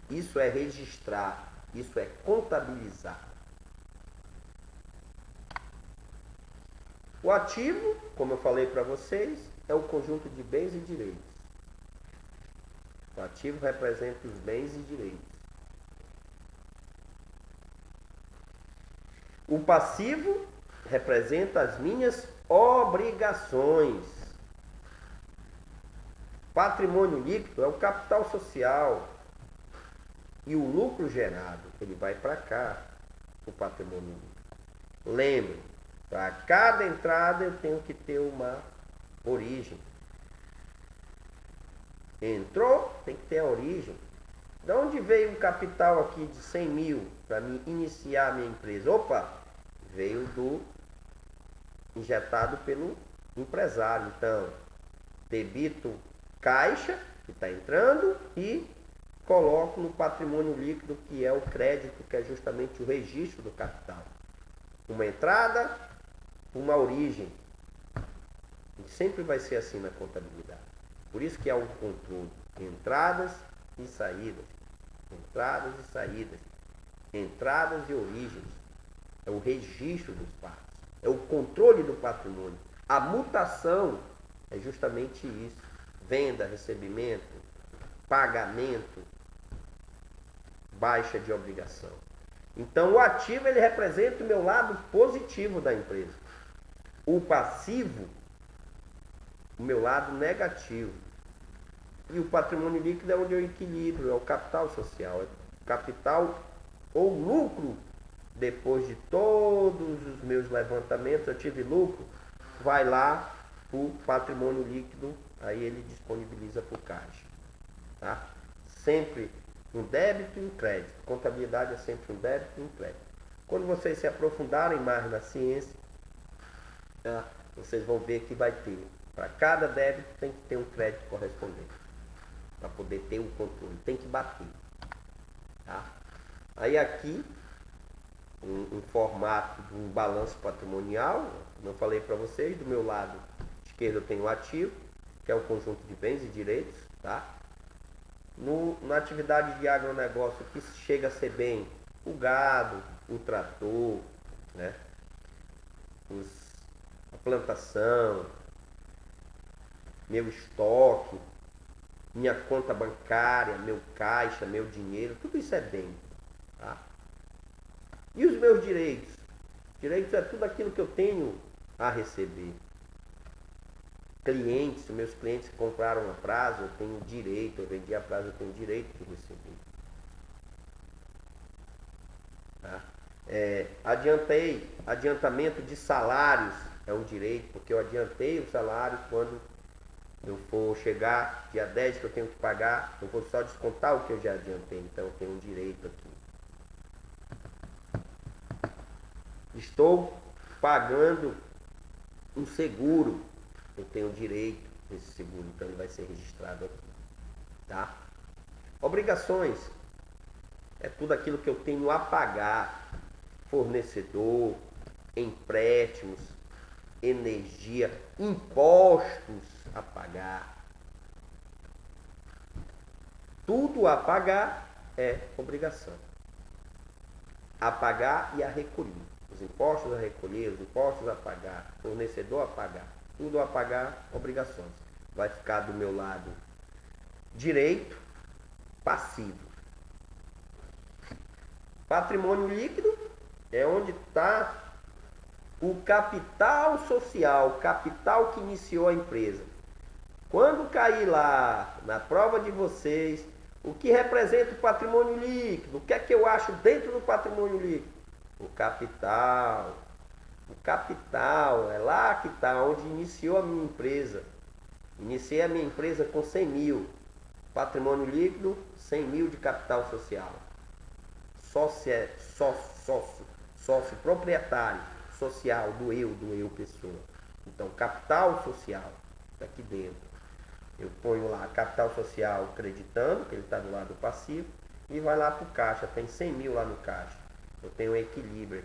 Isso é registrar, isso é contabilizar. O ativo, como eu falei para vocês, é o conjunto de bens e direitos. O ativo representa os bens e direitos. O passivo representa as minhas obrigações. Patrimônio líquido é o capital social. E o lucro gerado, ele vai para cá, o patrimônio líquido. Lembre, para cada entrada eu tenho que ter uma origem. Entrou, tem que ter a origem. De onde veio um capital aqui de 100 mil para me iniciar a minha empresa? Opa, veio injetado pelo empresário. Então, debito caixa, que está entrando, e coloco no patrimônio líquido, que é o crédito, que é justamente o registro do capital. Uma entrada, uma origem. E sempre vai ser assim na contabilidade. Por isso que há um controle. Entradas e saídas. Entradas e saídas. Entradas e origens. É o registro dos fatos. É o controle do patrimônio. A mutação é justamente isso. Venda, recebimento, pagamento, baixa de obrigação. Então o ativo, ele representa o meu lado positivo da empresa. O passivo, o meu lado negativo. E o patrimônio líquido é onde eu equilibro, é o capital social, é o capital ou lucro. Depois de todos os meus levantamentos, eu tive lucro, vai lá o patrimônio líquido, aí ele disponibiliza para o caixa. Tá? Sempre um débito e um crédito. Contabilidade é sempre um débito e um crédito. Quando vocês se aprofundarem mais na ciência, tá? Vocês vão ver que vai ter, para cada débito tem que ter um crédito correspondente, para poder ter o controle, tem que bater. Tá? Aí aqui, um formato de um balanço patrimonial, como eu falei para vocês, do meu lado esquerdo eu tenho o ativo, que é o conjunto de bens e direitos, tá? Na atividade de agronegócio, que chega a ser bem o gado, o trator, né? A plantação, meu estoque, minha conta bancária, meu caixa, meu dinheiro, tudo isso é bem. Tá? E os meus direitos? Direitos é tudo aquilo que eu tenho a receber. Clientes, meus clientes que compraram a prazo, eu tenho direito, eu vendi a prazo, eu tenho direito de receber. Tá? Adiantamento de salários é um direito, porque eu adiantei o salário quando eu for chegar dia 10 que eu tenho que pagar, eu vou só descontar o que eu já adiantei, então eu tenho um direito aqui. Estou pagando um seguro, eu tenho direito desse seguro, então ele vai ser registrado aqui. Tá? Obrigações é tudo aquilo que eu tenho a pagar, fornecedor, empréstimos, energia, impostos a pagar. Tudo a pagar é obrigação. A pagar e a recolher. Os impostos a recolher, os impostos a pagar, fornecedor a pagar. Tudo a pagar, obrigações. Vai ficar do meu lado direito, passivo. Patrimônio líquido é onde está o capital social, o capital que iniciou a empresa. Quando cair lá na prova de vocês, o que representa o patrimônio líquido? O que é que eu acho dentro do patrimônio líquido? O capital. O capital é lá que está, onde iniciou a minha empresa. Iniciei a minha empresa com 100 mil. Patrimônio líquido, 100 mil de capital social. Sócio proprietário social do eu pessoa. Então, capital social, está aqui dentro. Eu ponho lá capital social acreditando, que ele está do lado passivo, e vai lá para o caixa, tem 100 mil lá no caixa. Eu tenho um equilíbrio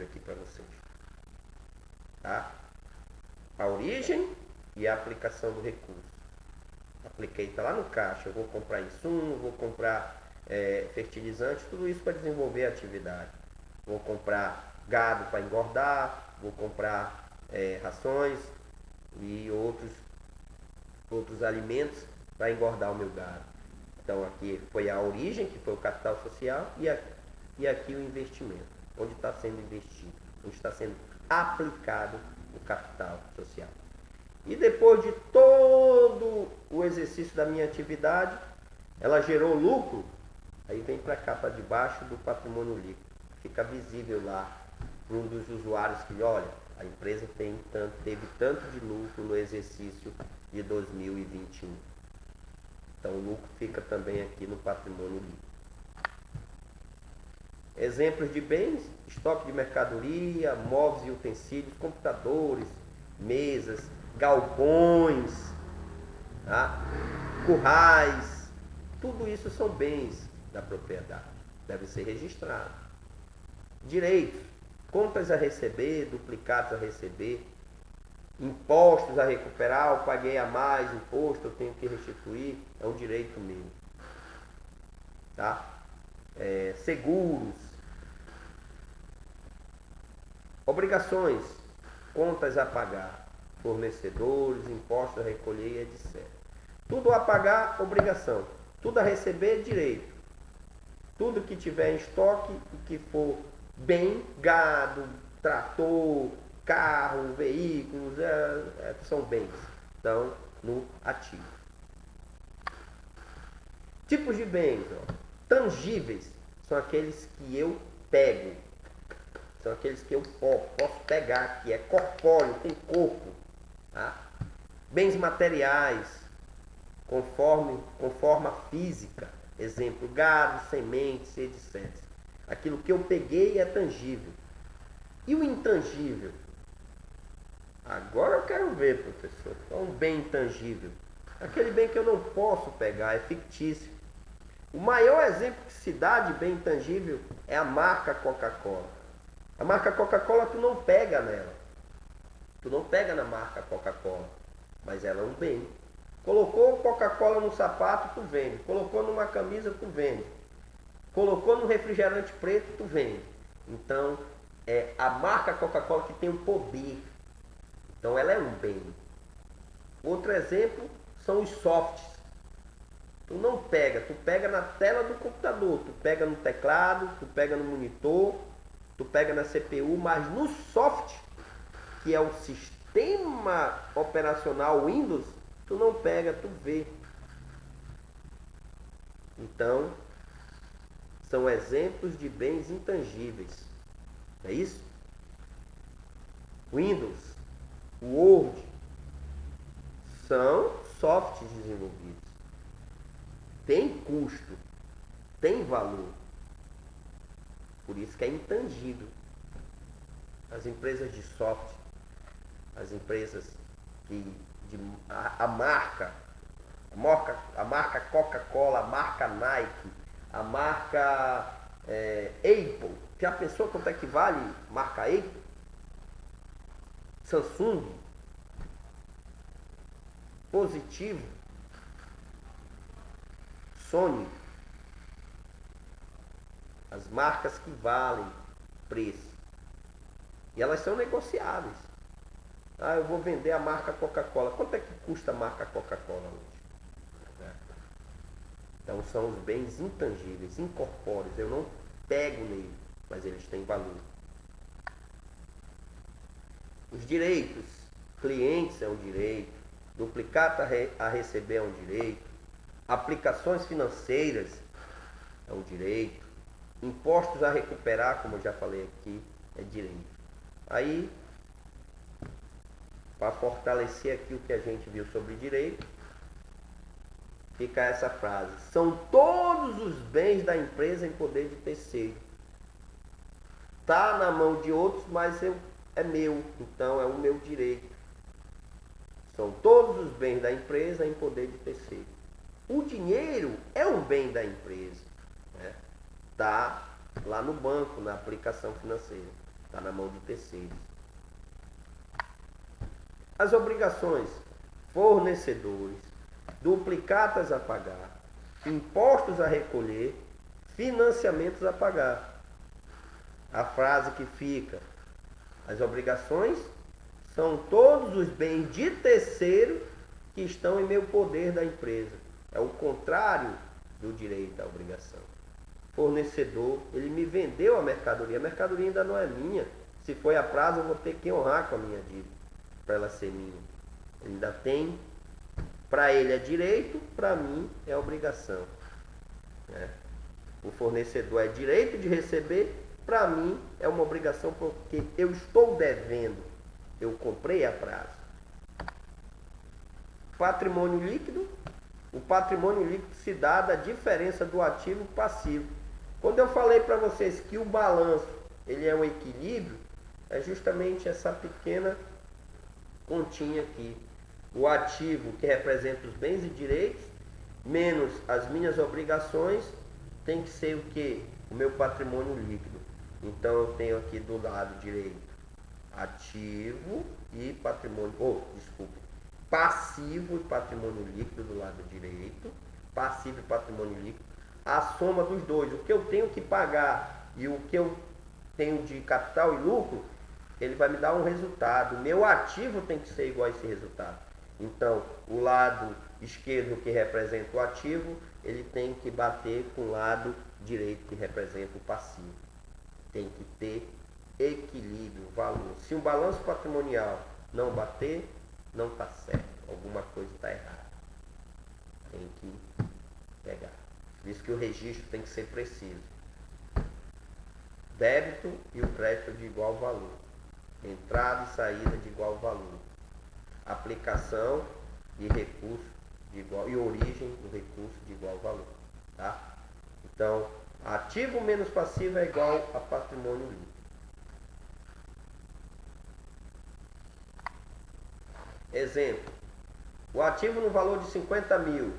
aqui para vocês. Tá? A origem e a aplicação do recurso. Apliquei, está lá no caixa, eu vou comprar insumo, vou comprar fertilizante, tudo isso para desenvolver a atividade. Vou comprar gado para engordar, vou comprar rações e outros alimentos para engordar o meu gado. Então aqui foi a origem, que foi o capital social, e aqui o investimento, onde está sendo investido, onde está sendo aplicado o capital social. E depois de todo o exercício da minha atividade, ela gerou lucro, aí vem para cá, para debaixo do patrimônio líquido. Fica visível lá para um dos usuários que, olha, a empresa teve tanto de lucro no exercício de 2021. Então o lucro fica também aqui no patrimônio líquido. Exemplos de bens: estoque de mercadoria, móveis e utensílios, computadores, mesas, galpões, tá? Currais, tudo isso são bens da propriedade, deve ser registrado. Direitos: contas a receber, duplicados a receber, impostos a recuperar, eu paguei a mais imposto, eu tenho que restituir, é um direito meu. Tá? Seguros, obrigações, contas a pagar, fornecedores, impostos a recolher, etc. Tudo a pagar, obrigação. Tudo a receber, direito. Tudo que tiver em estoque e que for bem, gado, trator, carro, veículos, são bens. Então, no ativo. Tipos de bens, ó. Tangíveis são aqueles que eu pego. São aqueles que eu posso pegar, que é corpóreo, tem corpo. Tá? Bens materiais, com forma física. Exemplo, gado, sementes, etc. Aquilo que eu peguei é tangível. E o intangível? Agora eu quero ver, professor. É um bem intangível. Aquele bem que eu não posso pegar, é fictício. O maior exemplo que se dá de bem intangível é a marca Coca-Cola. A marca Coca-Cola tu não pega nela. Tu não pega na marca Coca-Cola. Mas ela é um bem. Colocou Coca-Cola no sapato, tu vende. Colocou numa camisa, tu vende. Colocou no refrigerante preto, tu vende. Então, é a marca Coca-Cola que tem o poder. Então, ela é um bem. Outro exemplo são os softs. Tu não pega, tu pega na tela do computador, tu pega no teclado, tu pega no monitor, tu pega na CPU, mas no soft, que é o sistema operacional Windows, tu não pega, tu vê. Então, são exemplos de bens intangíveis. É isso? Windows, Word, são softs desenvolvidos. Tem custo, tem valor. Por isso que é intangível. As empresas de software, as empresas que a marca Coca-Cola, a marca Nike, a marca Apple. Já pensou quanto é que vale marca Apple? Samsung, Positivo, Sony, as marcas que valem preço. E elas são negociáveis. Ah, eu vou vender a marca Coca-Cola. Quanto é que custa a marca Coca-Cola hoje? Então são os bens intangíveis, incorpóreos. Eu não pego nele, mas eles têm valor. Os direitos. Clientes é um direito. Duplicata a receber é um direito. Aplicações financeiras é um direito. Impostos a recuperar, como eu já falei aqui, é direito. Aí, para fortalecer aqui o que a gente viu sobre direito, fica essa frase: são todos os bens da empresa em poder de terceiro. Está na mão de outros, mas é meu, então é o meu direito. São todos os bens da empresa em poder de terceiro. O dinheiro é um bem da empresa. Está lá no banco, na aplicação financeira. Está na mão de terceiros. As obrigações: fornecedores, duplicatas a pagar, impostos a recolher, financiamentos a pagar. A frase que fica: as obrigações são todos os bens de terceiro que estão em meu poder da empresa. É o contrário do direito à obrigação. Fornecedor, ele me vendeu a mercadoria ainda não é minha. Se foi a prazo, eu vou ter que honrar com a minha dívida para ela ser minha. Ele ainda tem, para ele é direito, para mim é obrigação. O fornecedor é direito de receber, para mim é uma obrigação porque eu estou devendo, eu comprei a prazo. Patrimônio líquido. O patrimônio líquido se dá da diferença do ativo passivo. Quando eu falei para vocês que o balanço ele é um equilíbrio, é justamente essa pequena continha aqui. O ativo, que representa os bens e direitos, menos as minhas obrigações, tem que ser o quê? O meu patrimônio líquido. Então eu tenho aqui do lado direito ativo e patrimônio, passivo e patrimônio líquido do lado direito, passivo e patrimônio líquido, a soma dos dois, o que eu tenho que pagar e o que eu tenho de capital e lucro, ele vai me dar um resultado. O meu ativo tem que ser igual a esse resultado. Então, o lado esquerdo que representa o ativo, ele tem que bater com o lado direito que representa o passivo. Tem que ter equilíbrio, valor. Se o balanço patrimonial não bater, não está certo. Alguma coisa está errada. Tem que pegar. Por isso que o registro tem que ser preciso. Débito e o crédito de igual valor. Entrada e saída de igual valor. Aplicação e recurso de igual, e origem do recurso de igual valor. Tá? Então, ativo menos passivo é igual a patrimônio líquido. Exemplo: o ativo no valor de 50 mil,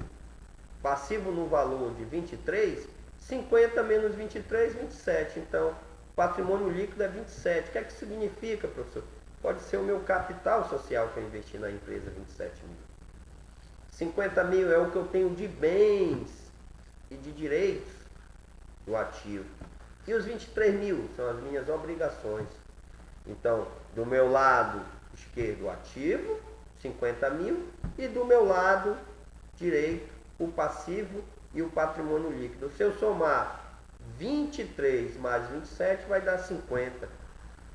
passivo no valor de 23, 50 menos 23, 27. Então, patrimônio líquido é 27. O que é que significa, professor? Pode ser o meu capital social que eu investi na empresa, 27 mil. 50 mil é o que eu tenho de bens e de direitos do ativo. E os 23 mil são as minhas obrigações. Então, do meu lado esquerdo, ativo, 50 mil, e do meu lado direito, o passivo e o patrimônio líquido. Se eu somar 23 mais 27 vai dar 50.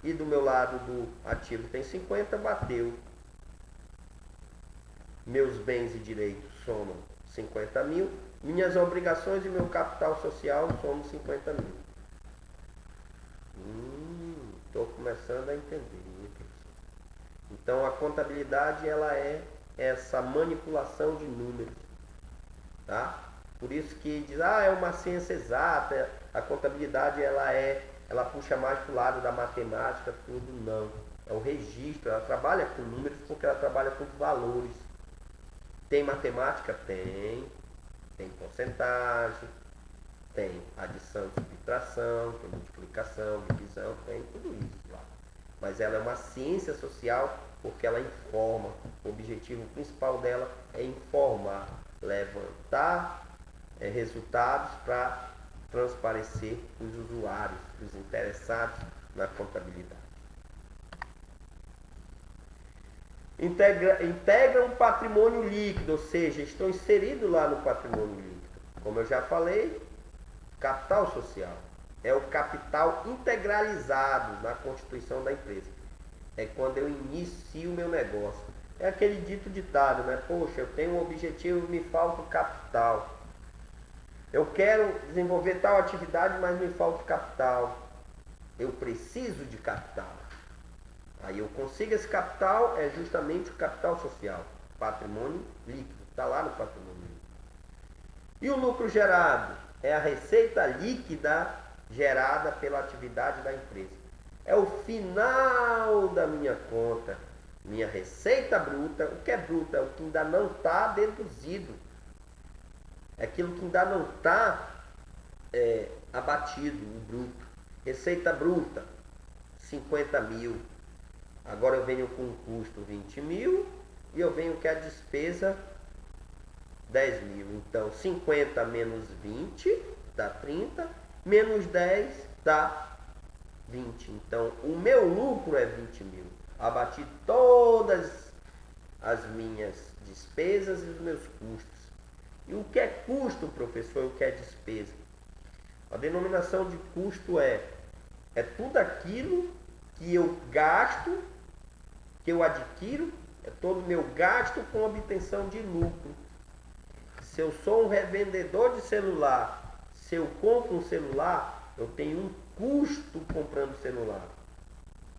E do meu lado do ativo tem 50, bateu. Meus bens e direitos somam 50 mil. Minhas obrigações e meu capital social somam 50 mil. Estou começando a entender. Então a contabilidade ela é essa manipulação de números, tá? Por isso que diz, é uma ciência exata, a contabilidade ela puxa mais para o lado da matemática, tudo não. É o registro, ela trabalha com números porque ela trabalha com valores. Tem matemática? Tem porcentagem, tem adição, subtração, tem multiplicação, divisão, tem tudo isso lá. Mas ela é uma ciência social porque ela informa. O objetivo principal dela é informar, levantar resultados para transparecer os usuários, os interessados na contabilidade. Integra um patrimônio líquido, ou seja, estão inseridos lá no patrimônio líquido. Como eu já falei, capital social é o capital integralizado na constituição da empresa. É quando eu inicio o meu negócio. É aquele dito ditado, né? Poxa, eu tenho um objetivo, me falta o capital. Eu quero desenvolver tal atividade, mas me falta o capital. Eu preciso de capital. Aí eu consigo esse capital, é justamente o capital social. Patrimônio líquido, está lá no patrimônio líquido. E o lucro gerado? É a receita líquida gerada pela atividade da empresa. É o final da minha conta. Minha receita bruta. O que é bruta? É o que ainda não está deduzido. É aquilo que ainda não está abatido, o bruto. Receita bruta, 50 mil. Agora eu venho com um custo 20 mil e eu venho que a despesa 10 mil. Então 50 menos 20 dá 30, menos 10 dá 20. Então o meu lucro é 20 mil. Abati todas as minhas despesas e os meus custos. E o que é custo, professor? O que é despesa? A denominação de custo é tudo aquilo que eu gasto, que eu adquiro, é todo o meu gasto com obtenção de lucro. Se eu sou um revendedor de celular, se eu compro um celular, eu tenho um custo comprando celular,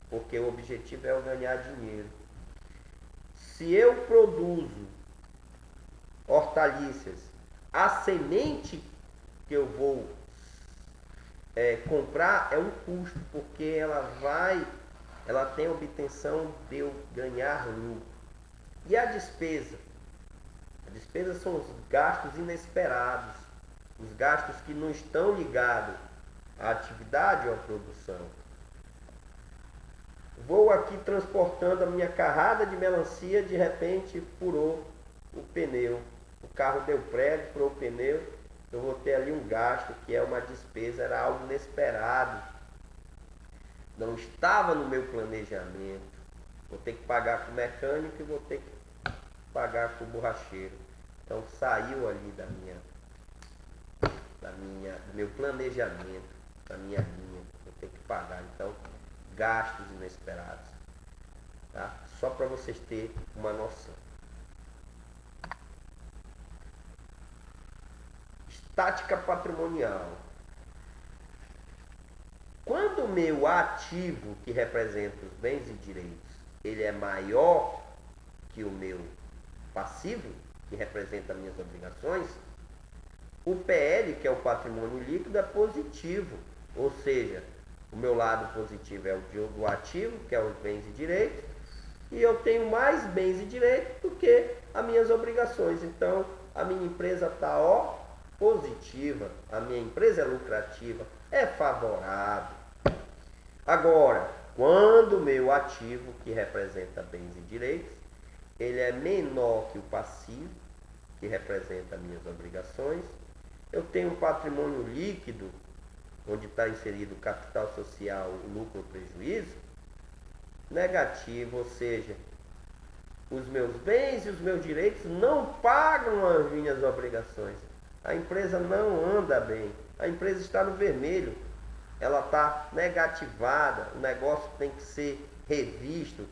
porque o objetivo é eu ganhar dinheiro. Se eu produzo hortaliças, a semente que eu vou comprar é um custo, porque ela tem a obtenção de eu ganhar lucro. E a despesa? A despesa são os gastos inesperados, os gastos que não estão ligados à atividade ou à produção. Vou aqui transportando a minha carrada de melancia, de repente furou o pneu. O carro deu prego, furou o pneu, eu vou ter ali um gasto que é uma despesa, era algo inesperado. Não estava no meu planejamento. Vou ter que pagar com o mecânico e vou ter que pagar com o borracheiro. Então saiu ali do meu planejamento, da minha linha. Vou ter que pagar. Então, gastos inesperados. Tá? Só para vocês terem uma noção. Estática patrimonial. Quando o meu ativo, que representa os bens e direitos, ele é maior que o meu passivo, que representa as minhas obrigações, o PL, que é o patrimônio líquido, é positivo. Ou seja, o meu lado positivo é o do ativo, que é os bens e direitos, e eu tenho mais bens e direitos do que as minhas obrigações. Então, a minha empresa está positiva, a minha empresa é lucrativa, é favorável. Agora, quando o meu ativo, que representa bens e direitos, ele é menor que o passivo, que representa as minhas obrigações, eu tenho um patrimônio líquido, onde está inserido o capital social, o lucro ou prejuízo, negativo, ou seja, os meus bens e os meus direitos não pagam as minhas obrigações. A empresa não anda bem. A empresa está no vermelho. Ela está negativada. O negócio tem que ser revisto.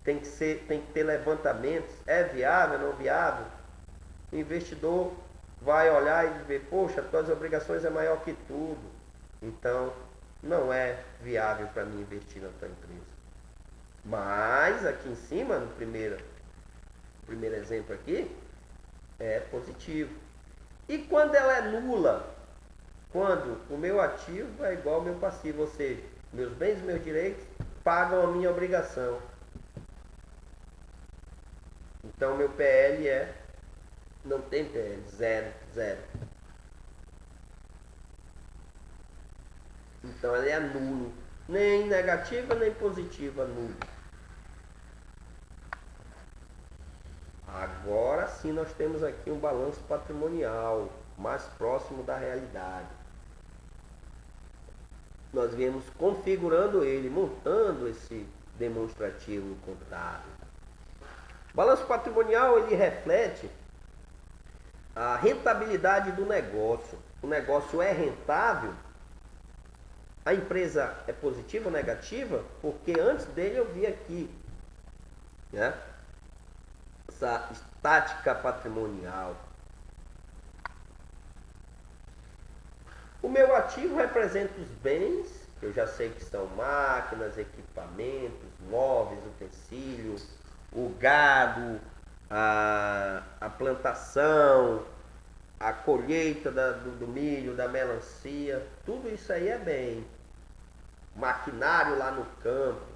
Tem que ter levantamentos. É viável, não viável? O investidor vai olhar e ver, poxa, tuas obrigações é maior que tudo. Então, não é viável para mim investir na tua empresa. Mas, aqui em cima, no primeiro exemplo aqui, é positivo. E quando ela é nula? Quando o meu ativo é igual ao meu passivo, ou seja, meus bens e meus direitos pagam a minha obrigação. Então, meu PL não tem PL, zero. Então, ele é nulo. Nem negativa, nem positiva, nulo. Agora sim nós temos aqui um balanço patrimonial mais próximo da realidade. Nós viemos configurando ele, montando esse demonstrativo contábil. O balanço patrimonial ele reflete a rentabilidade do negócio. O negócio é rentável? A empresa é positiva ou negativa? Porque antes dele eu vi aqui, né, essa estática patrimonial. O meu ativo representa os bens, que eu já sei que são máquinas, equipamentos, móveis, utensílios, o gado, a plantação, a colheita do milho, da melancia, tudo isso aí é bem. Maquinário lá no campo,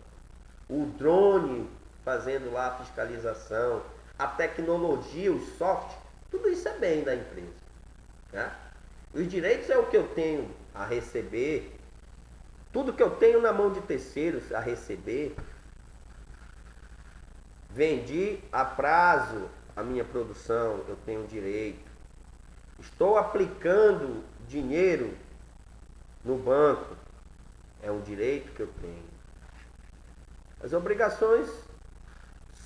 o drone fazendo lá a fiscalização, a tecnologia, o software, tudo isso é bem da empresa, né? Os direitos é o que eu tenho a receber, tudo que eu tenho na mão de terceiros a receber. Vendi a prazo a minha produção, eu tenho direito. Estou aplicando dinheiro no banco, é um direito que eu tenho. As obrigações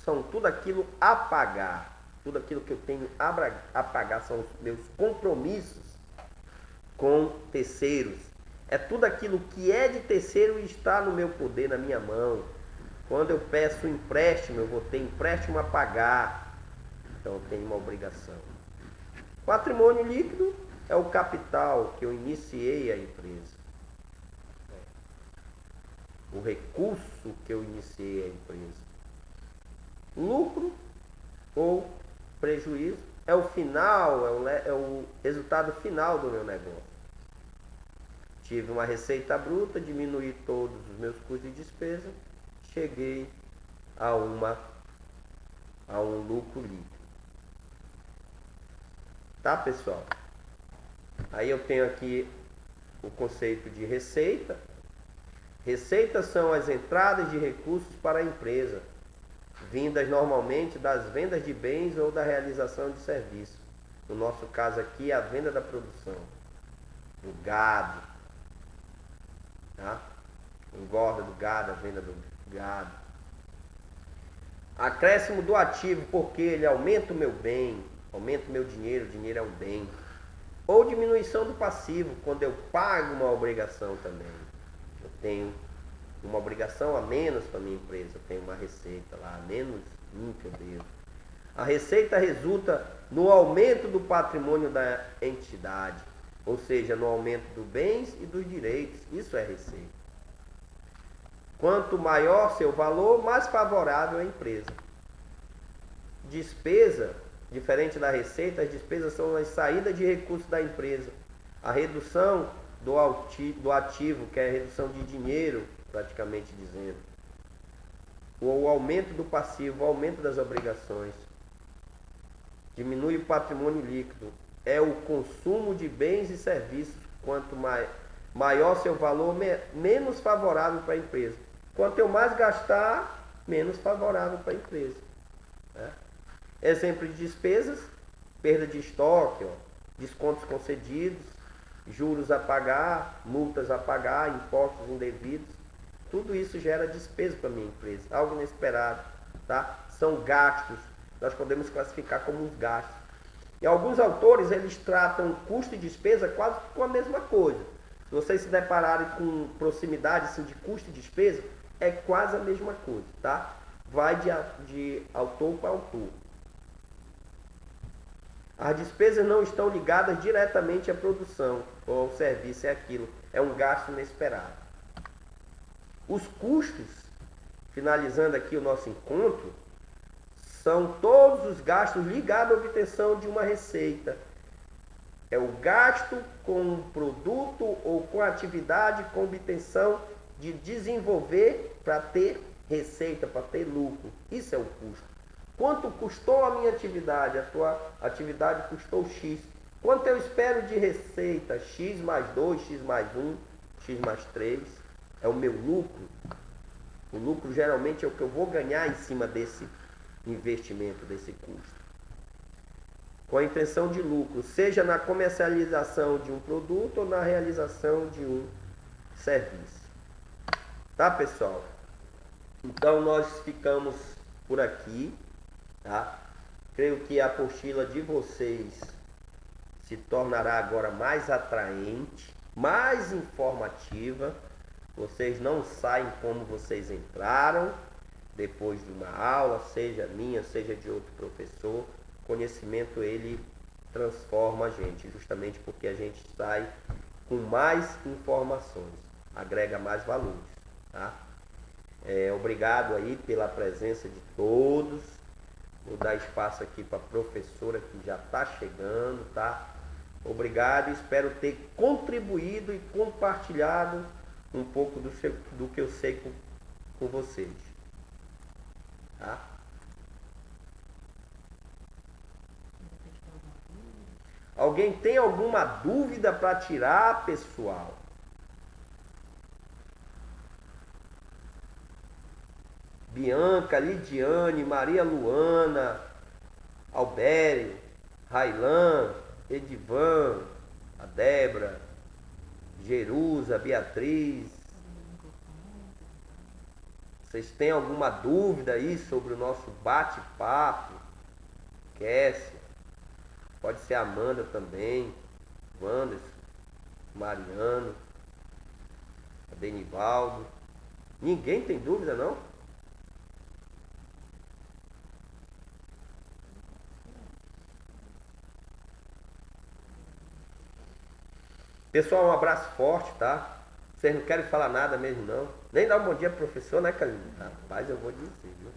são tudo aquilo a pagar, tudo aquilo que eu tenho a pagar, são os meus compromissos com terceiros. É tudo aquilo que é de terceiro e está no meu poder, na minha mão. Quando eu peço empréstimo, eu vou ter empréstimo a pagar, então eu tenho uma obrigação. Patrimônio líquido é o capital que eu iniciei a empresa. O recurso que eu iniciei a empresa. Lucro ou prejuízo é o final, é o resultado final do meu negócio. Tive uma receita bruta, diminuí todos os meus custos de despesa, cheguei a um lucro líquido. Tá, pessoal? Aí eu tenho aqui o conceito de receita. Receitas são as entradas de recursos para a empresa, vindas normalmente das vendas de bens ou da realização de serviços. No nosso caso aqui, a venda da produção, do gado, tá? Engorda do gado, a venda do gado. Acréscimo do ativo, porque ele aumenta o meu bem, aumenta o meu dinheiro, o dinheiro é um bem. Ou diminuição do passivo, quando eu pago uma obrigação também. Eu tenho uma obrigação a menos para a minha empresa, eu tenho uma receita lá, a menos que eu devo. A receita resulta no aumento do patrimônio da entidade, ou seja, no aumento dos bens e dos direitos. Isso é receita. Quanto maior seu valor, mais favorável à empresa. Despesa, diferente da receita, as despesas são as saídas de recursos da empresa. A redução do ativo, que é a redução de dinheiro, praticamente dizendo. O aumento do passivo, o aumento das obrigações. Diminui o patrimônio líquido. É o consumo de bens e serviços. Quanto maior seu valor, menos favorável para a empresa. Quanto eu mais gastar, menos favorável para a empresa. Né? Exemplo de despesas: perda de estoque, descontos concedidos, juros a pagar, multas a pagar, impostos indevidos. Tudo isso gera despesa para a minha empresa, algo inesperado. tá? São gastos, nós podemos classificar como os gastos. E alguns autores, eles tratam custo e despesa quase com a mesma coisa. Se vocês se depararem com proximidade assim, de custo e despesa, é quase a mesma coisa, tá? Vai de autor para autor. As despesas não estão ligadas diretamente à produção ou ao serviço, é aquilo, é um gasto inesperado. Os custos, finalizando aqui o nosso encontro, são todos os gastos ligados à obtenção de uma receita. É o gasto com um produto ou com atividade com obtenção de desenvolver para ter receita, para ter lucro. Isso é o custo. Quanto custou a minha atividade? A tua atividade custou X. Quanto eu espero de receita? X mais 2, X mais 1, X mais 3. É o meu lucro. O lucro geralmente é o que eu vou ganhar em cima desse investimento, desse custo. Com a intenção de lucro, seja na comercialização de um produto ou na realização de um serviço. Tá, pessoal? Então nós ficamos por aqui, tá? Creio que a apostila de vocês se tornará agora mais atraente, mais informativa. Vocês não saem como vocês entraram depois de uma aula, seja minha, seja de outro professor. O conhecimento, ele transforma a gente, justamente porque a gente sai com mais informações, agrega mais valores, tá? Obrigado aí pela presença de todos. Vou dar espaço aqui para a professora que já está chegando, tá? Obrigado, espero ter contribuído e compartilhado um pouco do que eu sei com vocês, tá? Alguém tem alguma dúvida para tirar, pessoal? Bianca, Lidiane, Maria Luana, Albério, Railan, Edivan, a Débora, Jerusa, Beatriz. Vocês têm alguma dúvida aí sobre o nosso bate-papo? Kessia, pode ser Amanda também, Wanderson, Mariano, Denivaldo. Ninguém tem dúvida, não? Pessoal, um abraço forte, tá? Vocês não querem falar nada mesmo, não? Nem dar um bom dia pro professor, né, Carlinhos? Rapaz, eu vou dizer, viu?